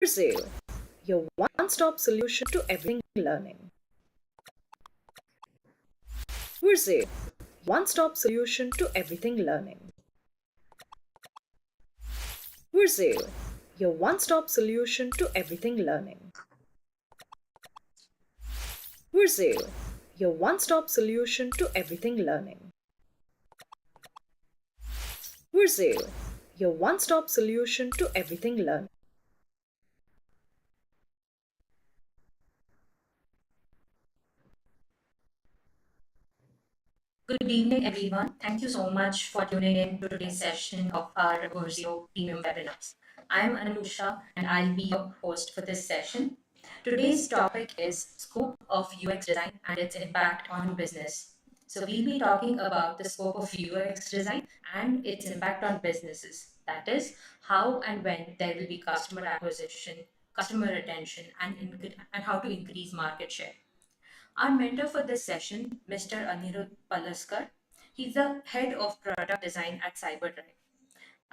Verzeo, your one-stop solution to everything learning. Verzeo, one-stop solution to everything learning. Verzeo, your one-stop solution to everything learning. Verzeo, your one-stop solution to everything learning. Verzeo, your one-stop solution to everything learning. Good evening, everyone. Thank you so much for tuning in to today's session of our Verzeo Premium webinars. I'm Anusha, and I'll be your host for this session. Today's topic is scope of UX design and its impact on business. So we'll be talking about the scope of UX design and its impact on businesses. That is, how and when there will be customer acquisition, customer retention, and how to increase market share. Our mentor for this session, Mr. Anirudh Palaskar, he's the head of product design at Cyberdrive.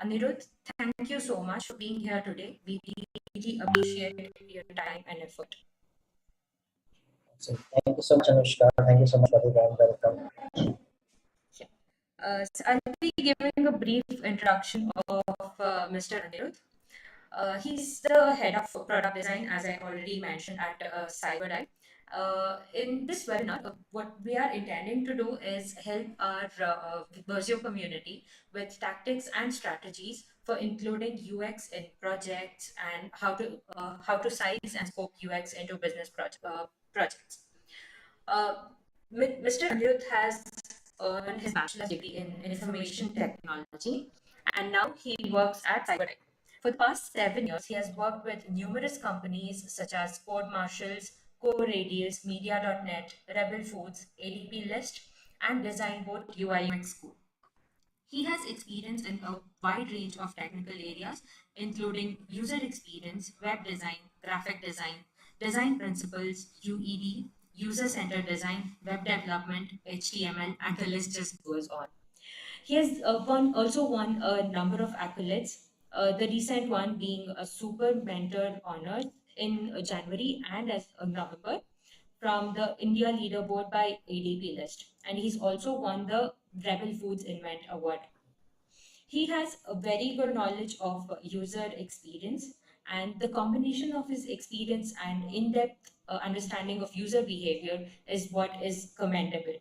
Anirudh, thank you so much for being here today. We really appreciate your time and effort. So thank you so much, Anushka. Thank you so much for the warm welcome. Yeah. So I'll be giving a brief introduction of Mr. Anirudh. He's the head of product design, as I already mentioned, at Cyberdrive. In this webinar, what we are intending to do is help our Verzeo community with tactics and strategies for including UX in projects and how to size and scope UX into business projects. Uh, Mr. Anirudh has earned his bachelor's degree in information technology, and now he works at Cybertech. For the past 7 years, he has worked with numerous companies such as Code Marshalls, Core Radius, Media.net, Rebel Foods, ADP List, and Design Board UI UX School. He has experience in a wide range of technical areas, including user experience, web design, graphic design, design principles, UED, user centered design, web development, HTML, and the list just goes on. He has also won a number of accolades, the recent one being a Super Mentor honor in January and as November from the India Leaderboard by ADP List. And he's also won the Rebel Foods Invent Award. He has a very good knowledge of user experience, and the combination of his experience and in-depth understanding of user behavior is what is commendable.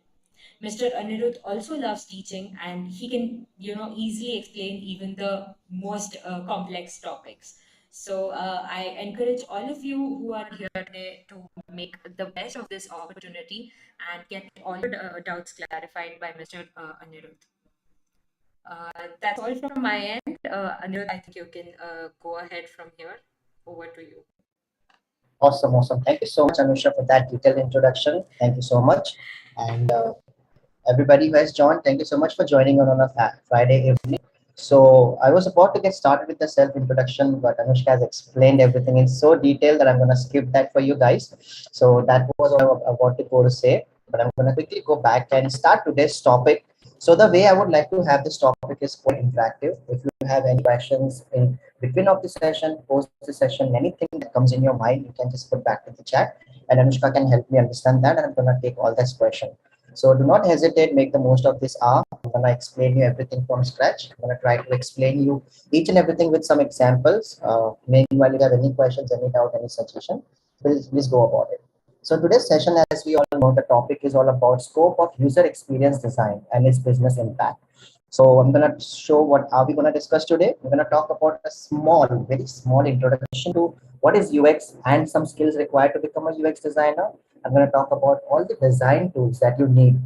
Mr. Anirudh also loves teaching, and he can, easily explain even the most complex topics. So I encourage all of you who are here today to make the best of this opportunity and get all your doubts clarified by Mr. Anirudh. That's all from my end. Anirudh, I think you can go ahead from here. Over to you. Awesome, awesome. Thank you so much, Anusha, for that detailed introduction. Thank you so much. And everybody who has joined, thank you so much for joining on a Friday evening. So I was about to get started with the self-introduction, but Anushka has explained everything in so detail that I'm going to skip that for you guys. So that was what I wanted to go to say, but I'm going to quickly go back and start today's topic. So the way I would like to have this topic is quite interactive. If you have any questions in between of the session, post the session, anything that comes in your mind, you can just put back to the chat, and Anushka can help me understand that, and I'm going to take all this question. So do not hesitate, make the most of this hour. I'm gonna explain you everything from scratch. I'm gonna try to explain you each and everything with some examples. Meanwhile, if you have any questions, any doubt, any suggestion, please go about it. So today's session, as we all know, the topic is all about scope of user experience design and its business impact. So I'm gonna show what are we gonna discuss today. We're gonna talk about a small, very small introduction to what is UX and some skills required to become a UX designer. I'm going to talk about all the design tools that you need,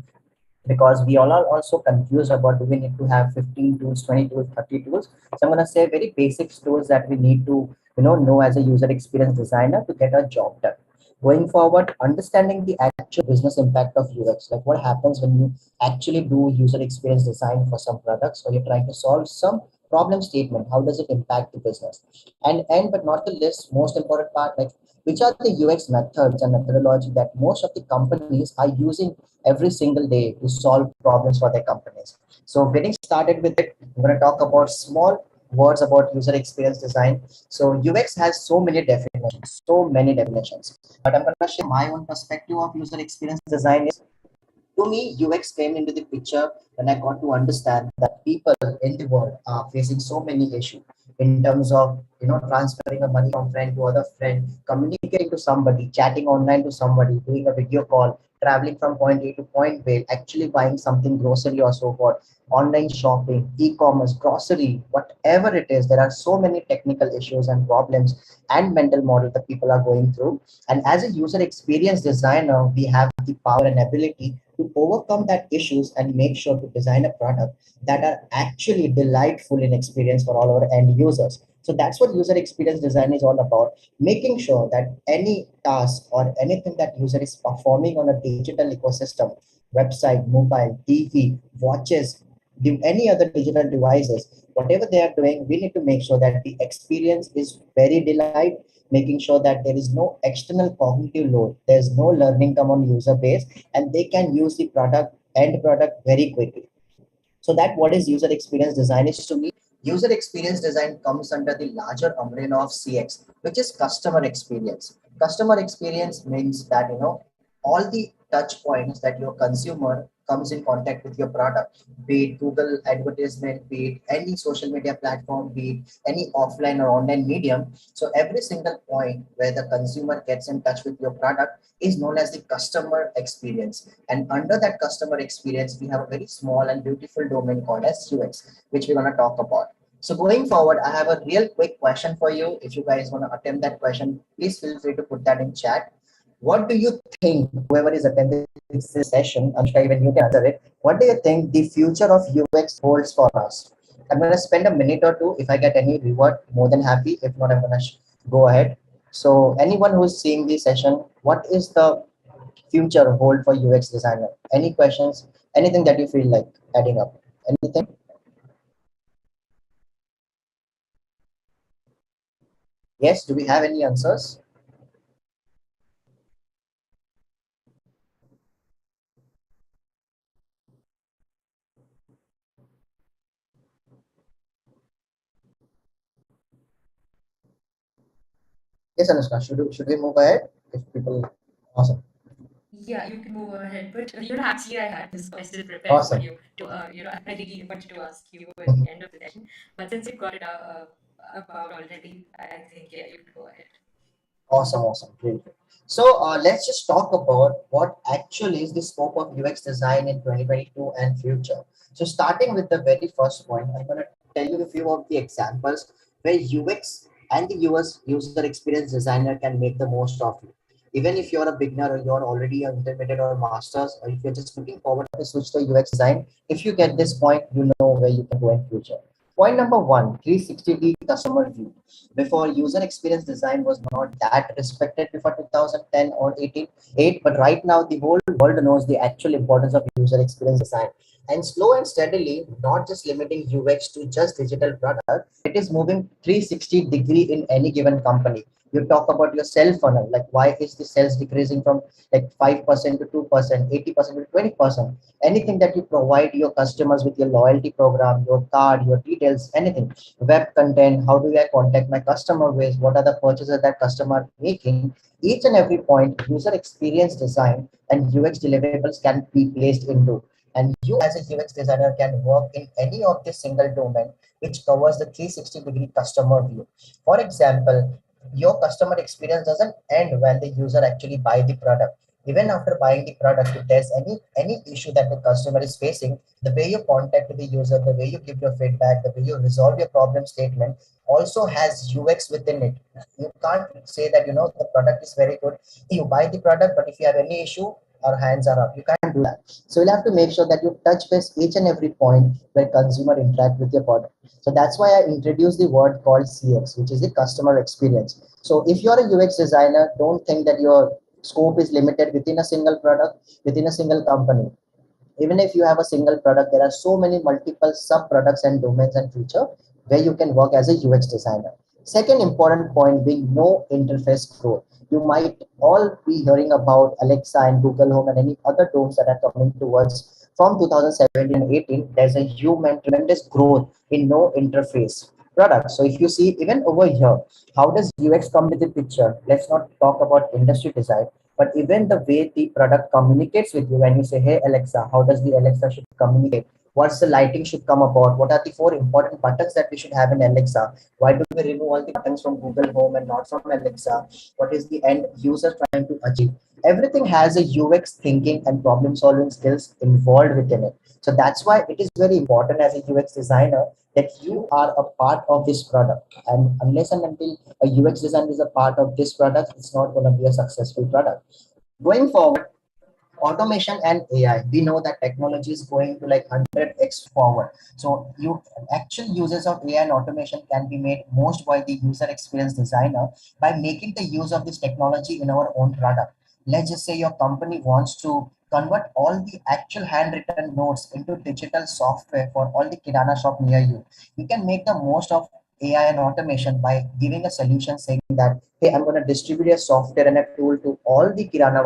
because we all are also confused about do we need to have 15 tools, 20 tools, 30 tools. So I'm going to say very basic tools that we need to know as a user experience designer to get our job done. Going forward, understanding the actual business impact of UX, like what happens when you actually do user experience design for some products, or you're trying to solve some problem statement, how does it impact the business? And but not the least, most important part, like which are the UX methods and methodology that most of the companies are using every single day to solve problems for their companies. So getting started with it, I'm going to talk about small words about user experience design. So UX has so many definitions, so many definitions. But I'm gonna share my own perspective of user experience design. To me, UX came into the picture when I got to understand that people in the world are facing so many issues in terms of transferring a money from friend to other friend, communicating to somebody, chatting online to somebody, doing a video call, traveling from point A to point B, actually buying something grocery or so forth, online shopping, e-commerce, grocery, whatever it is. There are so many technical issues and problems and mental model that people are going through. And as a user experience designer, we have the power and ability to overcome that issues and make sure to design a product that are actually delightful in experience for all our end users. So that's what user experience design is all about, making sure that any task or anything that user is performing on a digital ecosystem, website, mobile, TV, watches, any other digital devices, whatever they are doing, we need to make sure that the experience is very delight, making sure that there is no external cognitive load, there's no learning come on user base, and they can use the end product very quickly. So that what is user experience design is to me, user experience design comes under the larger umbrella of CX, which is customer experience. Customer experience means that all the touch points that your consumer comes in contact with your product, be it Google advertisement, be it any social media platform, be it any offline or online medium. So every single point where the consumer gets in touch with your product is known as the customer experience. And under that customer experience, we have a very small and beautiful domain called as UX, which we're going to talk about. So going forward, I have a real quick question for you. If you guys want to attempt that question, please feel free to put that in chat. What do you think, whoever is attending this session, Anushka, even you can answer it. What do you think the future of UX holds for us? I'm going to spend a minute or two. If I get any reward, more than happy. If not, I'm going to go ahead. So anyone who's seeing this session, what is the future hold for UX designer? Any questions? Anything that you feel like adding up? Anything? Yes, do we have any answers? Yes, Anushka, should we move ahead? If people, awesome. Yeah, you can move ahead. But actually, I had this question prepared for Awesome. you to, I really wanted to ask you at the end of the session. But since you got it about already, I think, yeah, you can go ahead. Awesome, awesome, great. So let's just talk about what actually is the scope of UX design in 2022 and future. So starting with the very first point, I'm going to tell you a few of the examples where UX and the US user experience designer can make the most of you. Even if you're a beginner or you're already an intermediate or masters, or if you're just looking forward to switch to UX design, if you get this point, you know where you can go in future. Point number one, 360D customer view. Before, user experience design was not that respected before 2010 or 18 8, but right now the whole world knows the actual importance of user experience design. And slow and steadily, not just limiting UX to just digital product, it is moving 360 degree in any given company. You talk about your sales funnel, like why is the sales decreasing from like 5% to 2%, 80% to 20%. Anything that you provide your customers with your loyalty program, your card, your details, anything, web content, how do I contact my customer base, what are the purchases that customer making, each and every point user experience design and UX deliverables can be placed into. And you as a UX designer can work in any of this single domain which covers the 360-degree customer view. For example, your customer experience doesn't end when the user actually buy the product. Even after buying the product, if there's any issue that the customer is facing, the way you contact the user, the way you give your feedback, the way you resolve your problem statement also has UX within it. You can't say that the product is very good. You buy the product, but if you have any issue, our hands are up. You can't do that. So you'll have to make sure that you touch base each and every point where consumer interact with your product. So that's why I introduced the word called CX, which is the customer experience. So if you're a UX designer, don't think that your scope is limited within a single product, within a single company. Even if you have a single product, there are so many multiple sub products and domains and feature where you can work as a UX designer. Second important point being no interface growth. You might all be hearing about Alexa and Google Home and any other tools that are coming towards from 2017 and 18. There's a human tremendous growth in no interface, product. So if you see even over here, how does UX come with the picture? Let's not talk about industry design, but even the way the product communicates with you when you say, hey Alexa, how does the Alexa should communicate? What's the lighting should come about? What are the four important buttons that we should have in Alexa? Why do we remove all the buttons from Google Home and not from Alexa? What is the end user trying to achieve? Everything has a UX thinking and problem solving skills involved within it. So that's why it is very important as a UX designer that you are a part of this product. And unless and until a UX designer is a part of this product, it's not going to be a successful product. Going forward, automation and AI, we know that technology is going to like 100x forward. So you actual uses of AI and automation can be made most by the user experience designer by making the use of this technology in our own product. Let's just say your company wants to convert all the actual handwritten notes into digital software for all the kirana shop near you. You can make the most of AI and automation by giving a solution saying that, hey, I'm going to distribute a software and a tool to all the kirana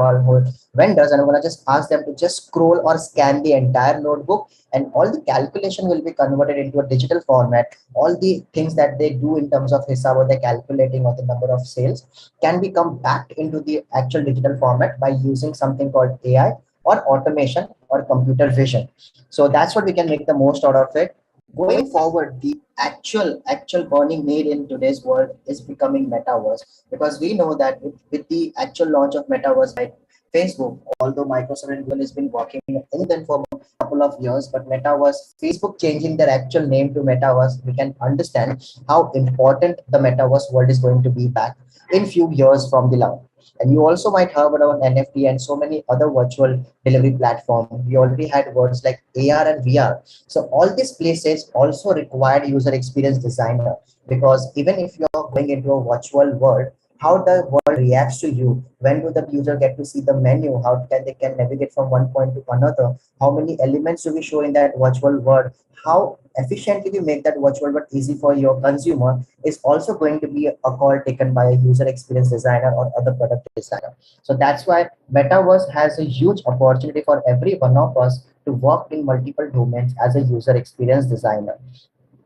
vendors, and I'm going to just ask them to just scroll or scan the entire notebook, and all the calculation will be converted into a digital format. All the things that they do in terms of hisab or the calculating or the number of sales can become backed into the actual digital format by using something called AI or automation or computer vision. So that's what we can make the most out of it. Going forward, the actual burning need in today's world is becoming metaverse, because we know that with the actual launch of metaverse by Facebook, although Microsoft and Google has been working in them for a couple of years, but metaverse, Facebook changing their actual name to metaverse, we can understand how important the metaverse world is going to be back in few years from the launch. And you also might have about NFT and so many other virtual delivery platforms. We already had words like AR and VR. So all these places also required user experience designer, because even if you're going into a virtual world, how the world reacts to you, when do the user get to see the menu, how can they can navigate from one point to another, how many elements do we show in that virtual world, how efficiently we make that virtual world easy for your consumer, is also going to be a call taken by a user experience designer or other product designer. So that's why metaverse has a huge opportunity for every one of us to work in multiple domains as a user experience designer.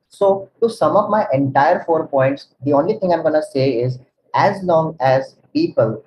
So to sum up my entire 4 points, the only thing I'm going to say is, as long as people,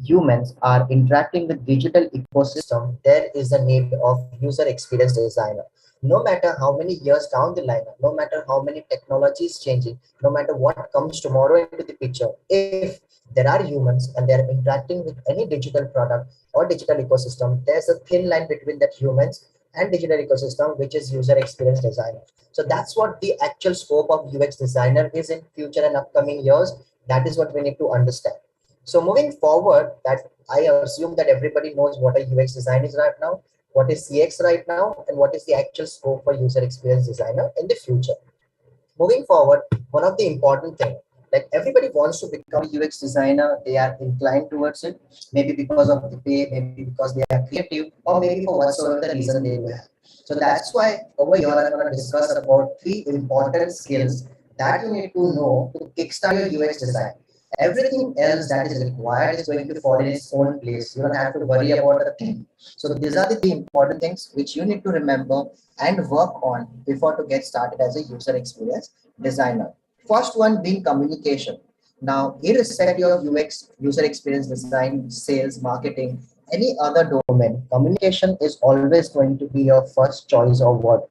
humans are interacting with digital ecosystem, there is a need of user experience designer. No matter how many years down the line, no matter how many technologies changing, no matter what comes tomorrow into the picture, if there are humans and they are interacting with any digital product or digital ecosystem, there's a thin line between that humans and digital ecosystem, which is user experience designer. So that's what the actual scope of UX designer is in future and upcoming years. That is what we need to understand. So moving forward, that I assume that everybody knows what a UX design is right now, what is CX right now, and what is the actual scope for user experience designer in the future. Moving forward, one of the important thing, like everybody wants to become a UX designer, they are inclined towards it, maybe because of the pay, maybe because they are creative, or maybe for whatsoever the reason they do have. So that's why over here I'm going to discuss about three important skills that you need to know to kickstart your UX design. Everything else that is required is going to fall in its own place. You don't have to worry about a thing. So these are the three important things which you need to remember and work on before to get started as a user experience designer. First one being communication. Now, irrespective of UX, user experience design, sales, marketing, any other domain, communication is always going to be your first choice of word.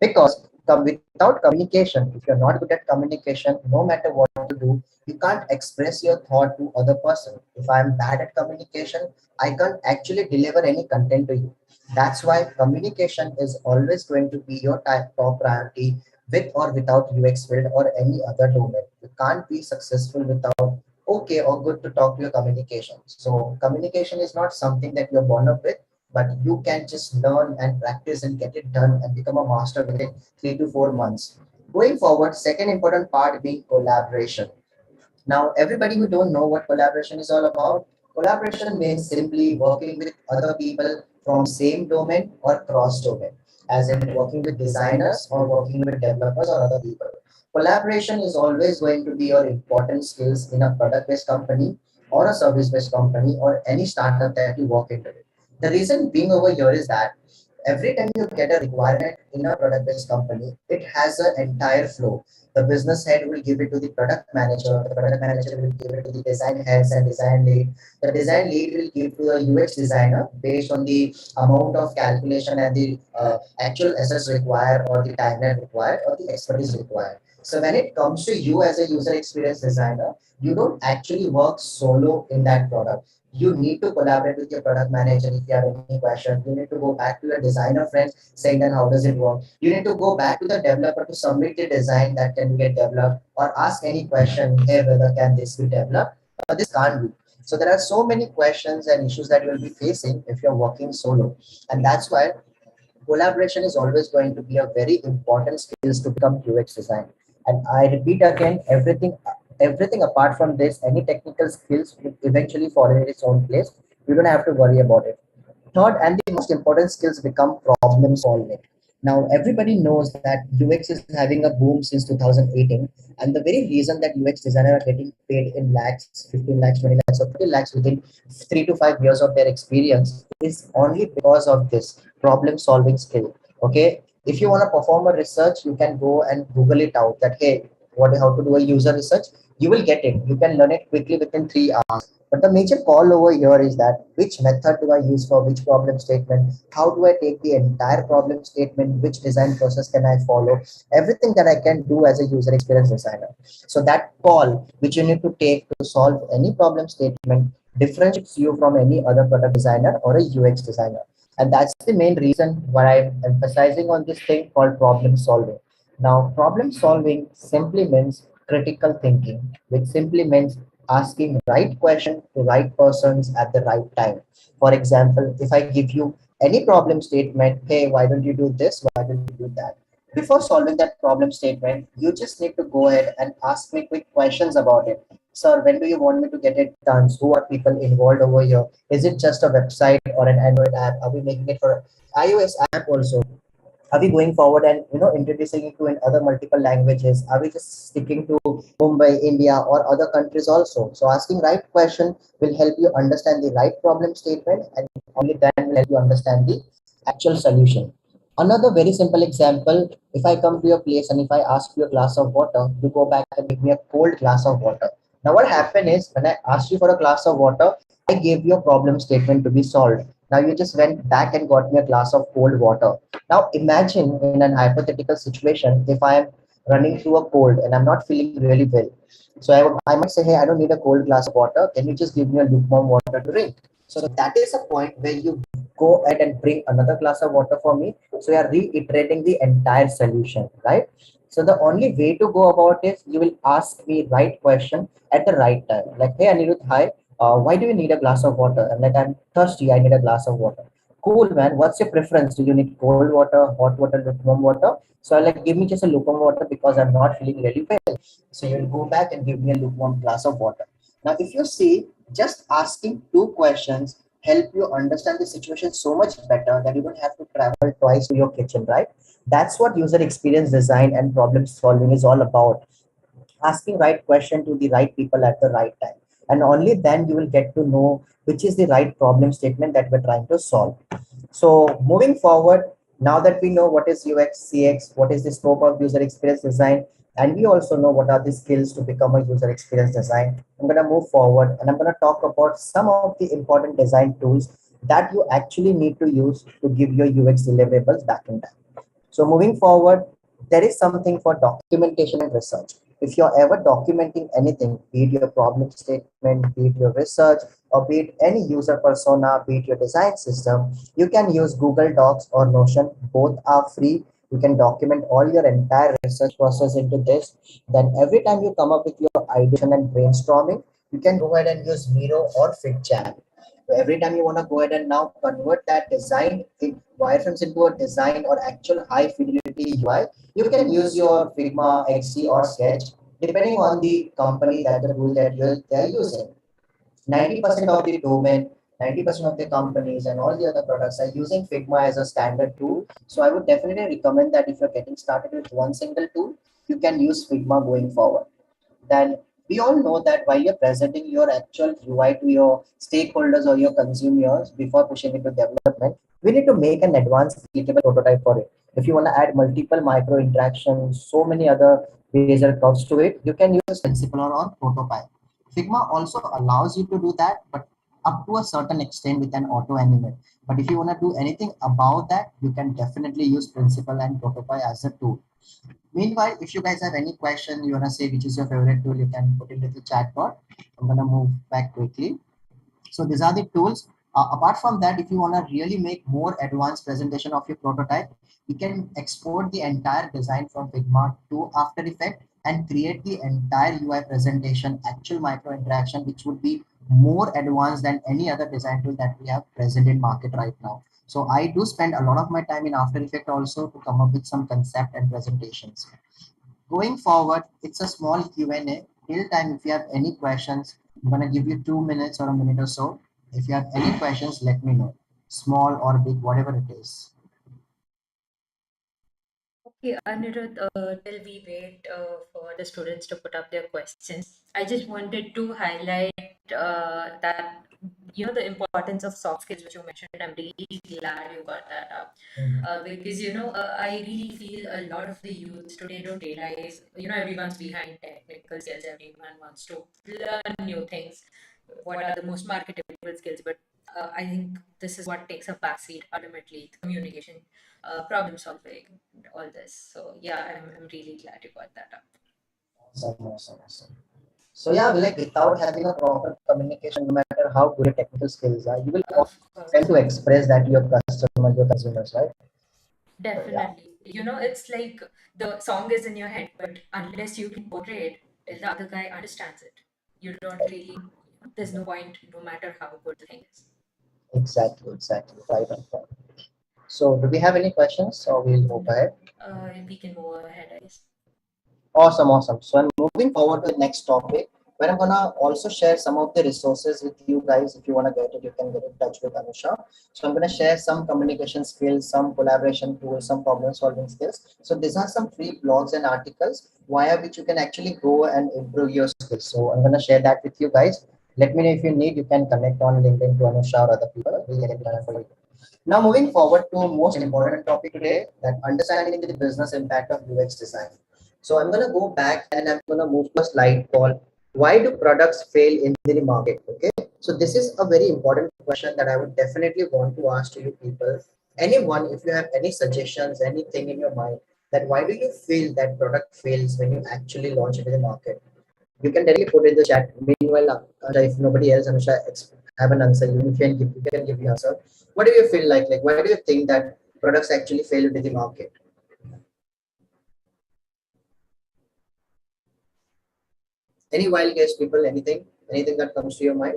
Because without communication, if you're not good at communication, no matter what you do, you can't express your thought to other person. If I'm bad at communication, I can't actually deliver any content to you. That's why communication is always going to be your top priority, with or without UX field or any other domain. You can't be successful without okay or good to talk to your communication. So communication is not something that you're born up with, but you can just learn and practice and get it done and become a master within 3 to 4 months. Going forward, second important part being collaboration. Now, everybody who don't know what collaboration is all about, collaboration means simply working with other people from same domain or cross domain, as in working with designers or working with developers or other people. Collaboration is always going to be your important skills in a product-based company or a service-based company or any startup that you work into. The reason being over here is that every time you get a requirement in a product-based company, it has an entire flow. The business head will give it to the product manager. The product manager will give it to the design heads and design lead. The design lead will give to the UX designer based on the amount of calculation and the actual assets required, or the timeline required, or the expertise required. So when it comes to you as a user experience designer, you don't actually work solo in that product. You need to collaborate with your product manager. If you have any question, you need to go back to your designer friends saying that how does it work. You need to go back to the developer to submit the design that can get developed, or ask any question, hey, whether can this be developed or this can't be. So there are so many questions and issues that you will be facing if you're working solo. And that's why collaboration is always going to be a very important skills to become UX design. And I repeat again, everything apart from this, any technical skills will eventually fall in its own place. You don't have to worry about it. Third and the most important skills become problem solving. Now, everybody knows that UX is having a boom since 2018, and the very reason that UX designers are getting paid in lakhs, 15 lakhs, 20 lakhs, or 30 lakhs within 3 to 5 years of their experience is only because of this problem solving skill. Okay, if you want to perform a research, you can go and Google it out. That hey, what how to do a user research? You will get it. You can learn it quickly within 3 hours. But the major call over here is that which method do I use for which problem statement? How do I take the entire problem statement? Which design process can I follow? Everything that I can do as a user experience designer. So that call which you need to take to solve any problem statement differentiates you from any other product designer or a UX designer. And that's the main reason why I'm emphasizing on this thing called problem solving. Now, problem solving simply means critical thinking, which simply means asking right question to right persons at the right time. For example, if I give you any problem statement, hey, why don't you do this? Why don't you do that? Before solving that problem statement, you just need to go ahead and ask me quick questions about it. Sir, when do you want me to get it done? Who are people involved over here? Is it just a website or an Android app? Are we making it for iOS app also? Are we going forward and introducing it to in other multiple languages? Are we just sticking to Mumbai, India, or other countries also? So asking right question will help you understand the right problem statement, and only then will help you understand the actual solution. Another very simple example: if I come to your place and if I ask you a glass of water, you go back and give me a cold glass of water. Now what happened is, when I asked you for a glass of water, I gave you a problem statement to be solved. Now you just went back and got me a glass of cold water. Now imagine in an hypothetical situation, if I am running through a cold and I'm not feeling really well. So I might say, hey, I don't need a cold glass of water. Can you just give me a lukewarm water to drink? So that is a point where you go ahead and bring another glass of water for me. So you are reiterating the entire solution, right? So the only way to go about is you will ask me right question at the right time. Like, hey Anirudh, hi, why do you need a glass of water? I'm like, I'm thirsty, I need a glass of water. Cool, man. What's your preference? Do you need cold water, hot water, lukewarm water? So I like, give me just a lukewarm water because I'm not feeling really well. So you'll go back and give me a lukewarm glass of water. Now, if you see, just asking two questions help you understand the situation so much better that you don't have to travel twice to your kitchen, right? That's what user experience design and problem solving is all about. Asking right question to the right people at the right time, and only then you will get to know which is the right problem statement that we're trying to solve. So moving forward, now that we know what is UX, CX, what is the scope of user experience design, and we also know what are the skills to become a user experience design, I'm going to move forward and I'm going to talk about some of the important design tools that you actually need to use to give your UX deliverables back in time. So moving forward, there is something for documentation and research. If you're ever documenting anything, be it your problem statement, be it your research, or be it any user persona, be it your design system, you can use Google Docs or Notion. Both are free. You can document all your entire research process into this. Then every time you come up with your ideation and brainstorming, you can go ahead and use Miro or FigJam. So every time you want to go ahead and now convert that design in wireframes into a design or actual high fidelity UI, you can use your Figma, XD, or Sketch, depending on the company that the tool that they're using. 90% of the domain, 90% of the companies and all the other products are using Figma as a standard tool. So I would definitely recommend that if you're getting started with one single tool, you can use Figma going forward. Then we all know that while you're presenting your actual UI to your stakeholders or your consumers before pushing it to development, we need to make an advanced clickable prototype for it. If you want to add multiple micro interactions, so many other bezier curves to it, you can use principal or prototype. Figma also allows you to do that, but up to a certain extent with an auto animate. But if you want to do anything about that, you can definitely use principal and prototype as a tool. Meanwhile, if you guys have any question, you want to say which is your favorite tool, you can put it in the chat box. I'm going to move back quickly. So these are the tools. Apart from that, if you want to really make more advanced presentation of your prototype, you can export the entire design from Figma to After Effects and create the entire UI presentation, actual micro interaction, which would be more advanced than any other design tool that we have present in market right now. So I do spend a lot of my time in After Effects also to come up with some concept and presentations. Going forward, it's a small Q&A. Till time, if you have any questions, I'm going to give you 2 minutes or a minute or so. If you have any questions, let me know. Small or big, whatever it is. Okay, Anirudh, till we wait for the students to put up their questions, I just wanted to highlight that, the importance of soft skills, which you mentioned. I'm really glad you got that up. Because, I really feel a lot of the youth today don't realize, everyone's behind technical skills, everyone wants to learn new things. What are the most marketable skills? But I think this is what takes a backseat ultimately: communication, problem solving, and all this. So yeah, I'm really glad you got that up. Awesome, awesome, awesome. So yeah, like without having a proper communication, no matter how good your technical skills are, you will Of tend course, to express that to your customer, your consumers, right? So yeah, definitely. It's like the song is in your head, but unless you can portray it, the other guy understands it. You don't really. There's no point, no matter how good the thing is. exactly, exactly. Right on point. So do we have any questions? So we'll move ahead. We can move ahead, I guess. Awesome, awesome. So I'm moving forward to the next topic where I'm gonna also share some of the resources with you guys. If you wanna get it, you can get in touch with Anusha. So I'm gonna share some communication skills, some collaboration tools, some problem solving skills. So these are some free blogs and articles via which you can actually go and improve your skills. So I'm gonna share that with you guys. Let me know if you need. You can connect on LinkedIn to Anusha or other people. We'll get it done for you. Now moving forward to most important topic today, that understanding the business impact of UX design. So I'm gonna go back and I'm gonna move to a slide called why do products fail in the market? Okay. So this is a very important question that I would definitely want to ask to you people. Anyone, if you have any suggestions, anything in your mind, that why do you feel that product fails when you actually launch it in the market? You can directly put in the chat. Meanwhile, if nobody else, Anusha, have an answer. You can give the answer. What do you feel like? Like, why do you think that products actually fail into the market? Any wild guess, people? Anything that comes to your mind?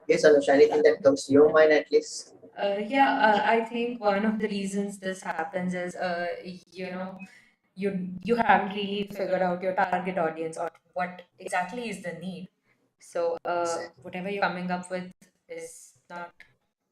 Yes, Anusha, anything that comes to your mind at least? Yeah, I think one of the reasons this happens is, you haven't really figured out your target audience or what exactly is the need. So whatever you're coming up with is not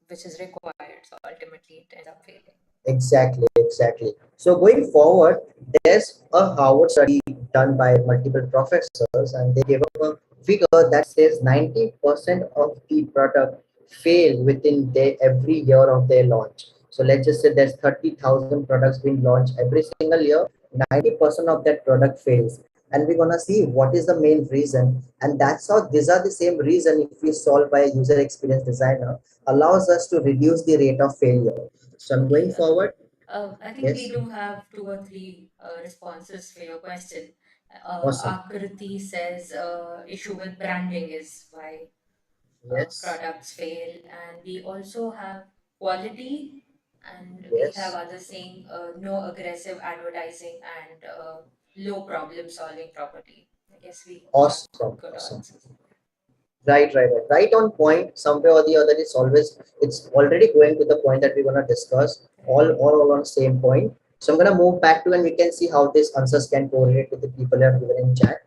which is required. So ultimately, it ends up failing. Exactly, exactly. So going forward, there's a Harvard study done by multiple professors, and they gave up a figure that says 90% of the product fail within every year of their launch. So let's just say there's 30,000 products being launched every single year. 90% of that product fails. And we're gonna see what is the main reason. And that's how these are the same reason if we solve by a user experience designer allows us to reduce the rate of failure. So I'm going Okay. forward. I think we Yes. do have two or three responses for your question. Awesome. Akriti says issue with branding is why Yes. products fail, and we also have quality, and we have Yes. others saying no aggressive advertising and low problem solving property. I guess we got Awesome. good Awesome. answers. Right, right, right. Right on point. Somewhere or the other, it's already going to the point that we're gonna discuss. All on same point. So I'm gonna move back to and we can see how these answers can correlate with the people who have given in chat.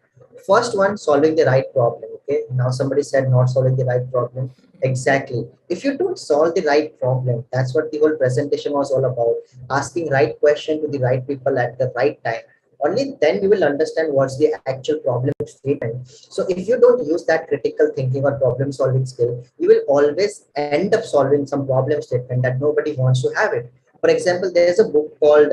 First one, solving the right problem. Okay. Now somebody said not solving the right problem. Exactly. If you don't solve the right problem, that's what the whole presentation was all about. Asking right question to the right people at the right time. Only then you will understand what's the actual problem statement. So if you don't use that critical thinking or problem solving skill, you will always end up solving some problem statement that nobody wants to have it. For example, there's a book called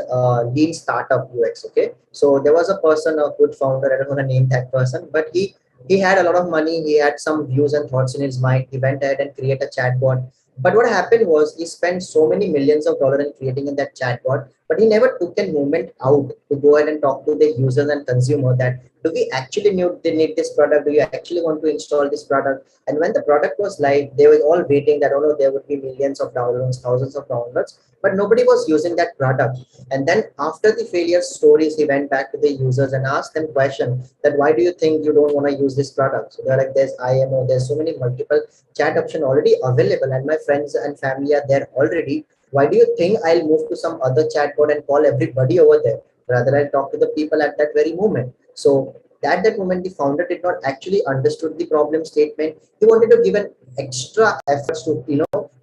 Lean Startup UX. Okay, so there was a person, a good founder. I don't want to name that person, but he had a lot of money. He had some views and thoughts in his mind. He went ahead and created a chatbot. But what happened was he spent so many millions of dollars in creating in that chatbot, but he never took a moment out to go ahead and talk to the users and consumer that do we actually need this product? Do you actually want to install this product? And when the product was live, they were all waiting that, oh no, there would be millions of downloads, thousands of downloads, but nobody was using that product. And then after the failure stories, he went back to the users and asked them question that why do you think you don't want to use this product? So they're like, there's IMO, there's so many multiple chat option already available, and my friends and family are there already. Why do you think I'll move to some other chatbot and call everybody over there? Rather, I'll talk to the people at that very moment. So at that moment, the founder did not actually understood the problem statement. He wanted to give an extra efforts to,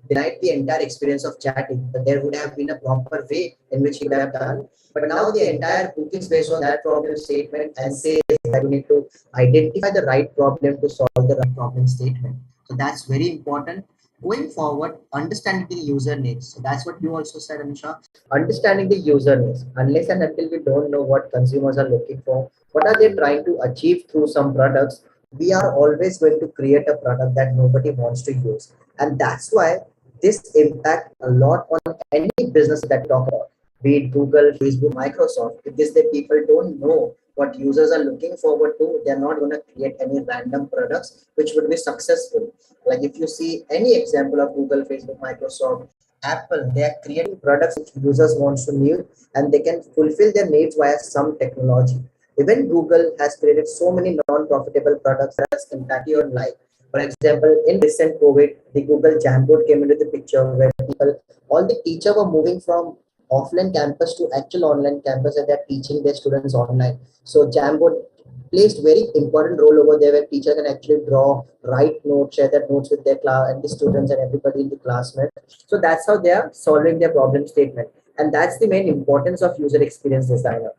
deny the entire experience of chatting. But there would have been a proper way in which he would have done. But now the entire book is based on that problem statement and says that you need to identify the right problem to solve the right problem statement. So that's very important. Going forward, understanding the user needs. So that's what you also said, Amisha. Understanding the user needs. Unless and until we don't know what consumers are looking for, what are they trying to achieve through some products, we are always going to create a product that nobody wants to use. And that's why this impact a lot on any business that we talk about, be it Google, Facebook, Microsoft. Because the people don't know what users are looking forward to, they're not going to create any random products which would be successful. Like if you see any example of Google, Facebook, Microsoft, Apple, they are creating products which users want to use and they can fulfill their needs via some technology. Even Google has created so many non-profitable products that has impacted your life. For example, in recent COVID, the Google Jamboard came into the picture where people, all the teachers were moving from offline campus to actual online campus and they're teaching their students online. So Jamboard plays very important role over there where teacher can actually draw, write notes, share their notes with their class and the students and everybody in the classmate. So that's how they are solving their problem statement. And that's the main importance of user experience designer.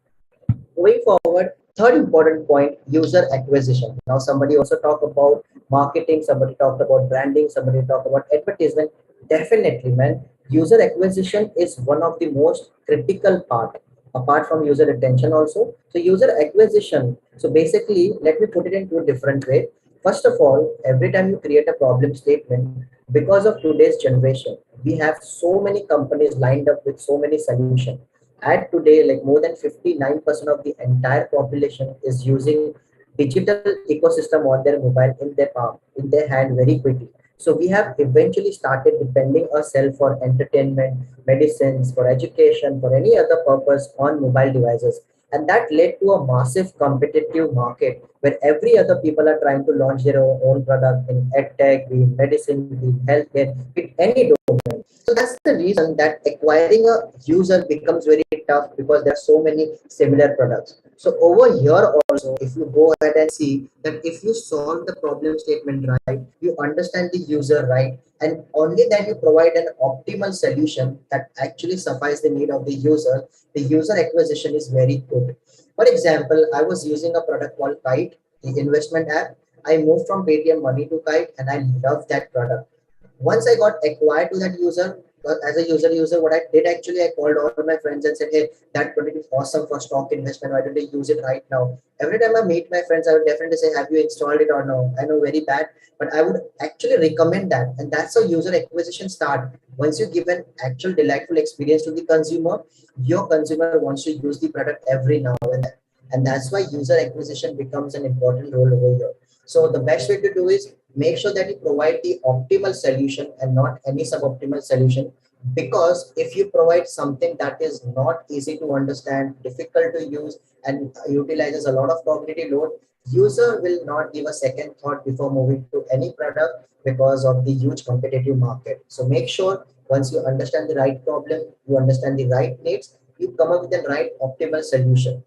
Going forward, third important point, user acquisition. Now somebody also talked about marketing, somebody talked about branding, somebody talked about advertisement. Definitely, man, user acquisition is one of the most critical part apart from user retention also. So user acquisition, so basically let me put it into a different way. First of all, every time you create a problem statement, because of today's generation, we have so many companies lined up with so many solutions. At today, like more than 59% of the entire population is using digital ecosystem on their mobile in their palm, in their hand very quickly. So we have eventually started depending ourselves for entertainment, medicines, for education, for any other purpose on mobile devices. And that led to a massive competitive market where every other people are trying to launch their own product in edtech, be it medicine, be it healthcare, be it any domain. So that's the reason that acquiring a user becomes very tough because there are so many similar products. So over here also, if you go ahead and see that if you solve the problem statement right, you understand the user right, and only then you provide an optimal solution that actually suffices the need of the user acquisition is very good. For example, I was using a product called Kite, the investment app. I moved from Paytm Money to Kite and I love that product. Once I got acquired to that user, as a user, what I did actually, I called all of my friends and said, hey, that product is awesome for stock investment. Why don't they use it right now? Every time I meet my friends, I would definitely say, have you installed it or no? I know very bad, but I would actually recommend that. And that's how user acquisition start. Once you give an actual delightful experience to the consumer, your consumer wants to use the product every now and then. And that's why user acquisition becomes an important role over here. So the best way to do is make sure that you provide the optimal solution and not any suboptimal solution. Because if you provide something that is not easy to understand, difficult to use, and utilizes a lot of cognitive load, user will not give a second thought before moving to any product because of the huge competitive market. So make sure once you understand the right problem, you understand the right needs, you come up with the right optimal solution.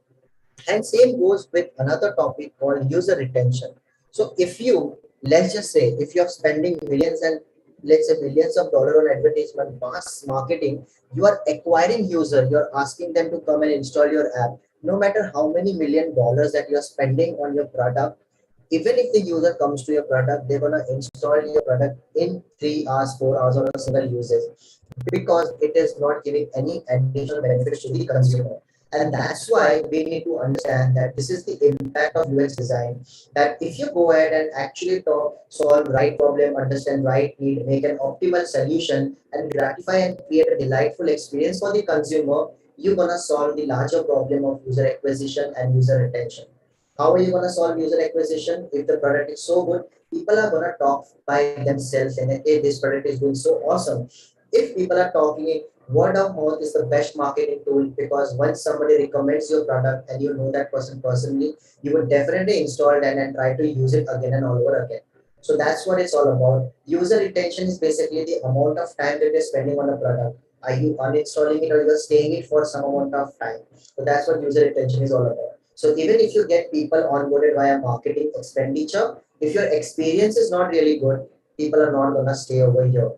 And same goes with another topic called user retention. So if you, let's just say, if you're spending millions and let's say millions of dollars on advertisement, mass marketing, you are acquiring user, you're asking them to come and install your app. no matter how many $1 million that you're spending on your product, even if the user comes to your product, they're gonna install your product in 3 hours, 4 hours on a single usage because it is not giving any additional benefits to the consumer. And that's why we need to understand that this is the impact of UX design. That if you go ahead and actually solve right problem, understand right need, make an optimal solution, and gratify and create a delightful experience for the consumer, you're gonna solve the larger problem of user acquisition and user retention. How are you gonna solve user acquisition? If the product is so good, people are gonna talk by themselves and hey, this product is doing so awesome. If people are talking, word of mouth is the best marketing tool because once somebody recommends your product and you know that person personally, you would definitely install it and try to use it again and all over again. So that's what it's all about. User retention is basically the amount of time that you're spending on a product. Are you uninstalling it or you're staying it for some amount of time? So that's what user retention is all about. So even if you get people onboarded via marketing expenditure, if your experience is not really good, people are not gonna stay over here.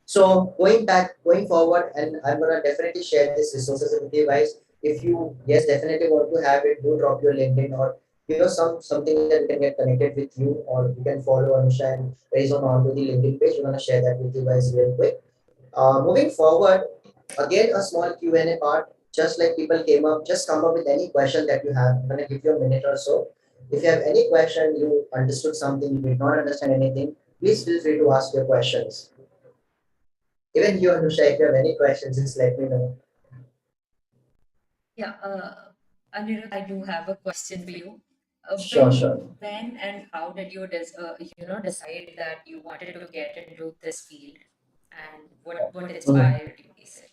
So going forward, and I'm gonna definitely share these resources with you guys. If you yes definitely want to have it, do drop your LinkedIn or something that we can get connected with you, or you can follow Anusha and raise on to the LinkedIn page. We're gonna share that with you guys real quick. Moving forward, again a small Q&A part. Just like people came up, just come up with any question that you have. I'm gonna give you a minute or so. If you have any question, you understood something, you did not understand anything, please feel free to ask your questions. Even you, Anusha, if you have any questions, just let me know. Yeah, Anirudh, I do have a question for you. Sure, sure. When and how did you decide that you wanted to get into this field, and what inspired you basically?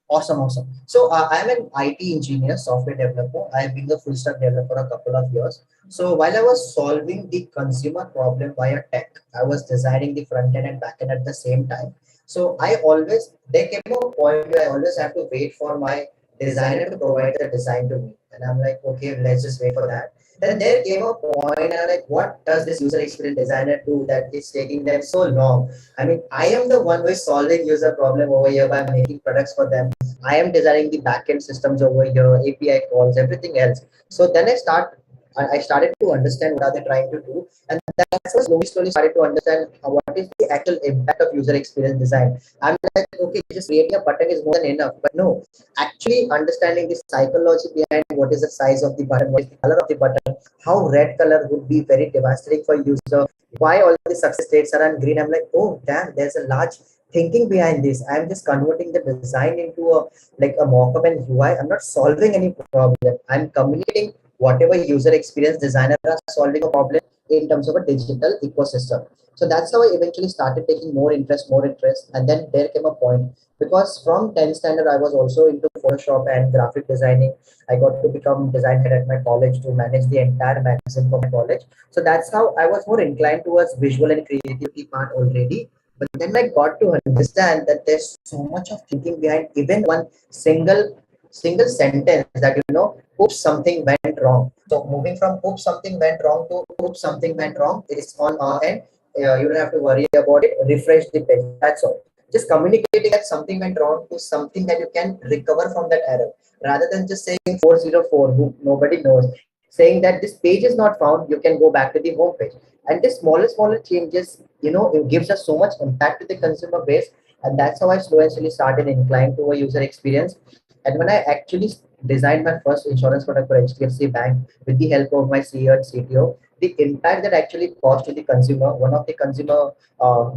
Awesome, awesome. So I'm an IT engineer, software developer. I've been the full stack developer a couple of years. So while I was solving the consumer problem via tech, I was designing the front end and back end at the same time. So there came a point where I always have to wait for my designer to provide the design to me. And I'm like, okay, let's just wait for that. Then there came a point and I'm like, what does this user experience designer do that is taking them so long? I mean, I am the one who is solving user problem over here by making products for them. I am designing the backend systems over here, API calls, everything else. So then I started to understand what are they trying to do, and that's how slowly started to understand what is the actual impact of user experience design. I'm like, okay, just creating a button is more than enough, but no, actually understanding the psychology behind what is the size of the button, what is the color of the button, how red color would be very devastating for user, why all the success states are on green. I'm like, oh damn, there's a large thinking behind this. I'm just converting the design into a mock-up and UI. I'm not solving any problem. I'm communicating whatever user experience designer are solving a problem in terms of a digital ecosystem. So that's how I eventually started taking more interest. And then there came a point because from 10th standard, I was also into Photoshop and graphic designing. I got to become design head at my college to manage the entire magazine for my college. So that's how I was more inclined towards visual and creativity part already. But then I got to understand that there's so much of thinking behind even one single sentence that oops, something went wrong. So moving from oops, something went wrong to oops, something went wrong, it is on our end. You don't have to worry about it. Refresh the page. That's all. Just communicating that something went wrong to something that you can recover from that error, rather than just saying 404, who nobody knows. Saying that this page is not found, you can go back to the home page. And the smaller changes, it gives us so much impact to the consumer base. And that's how I slowly started inclined to a user experience. And when I actually designed my first insurance product for HDFC Bank with the help of my CEO and CTO, the impact that actually caused to the consumer, one of the consumer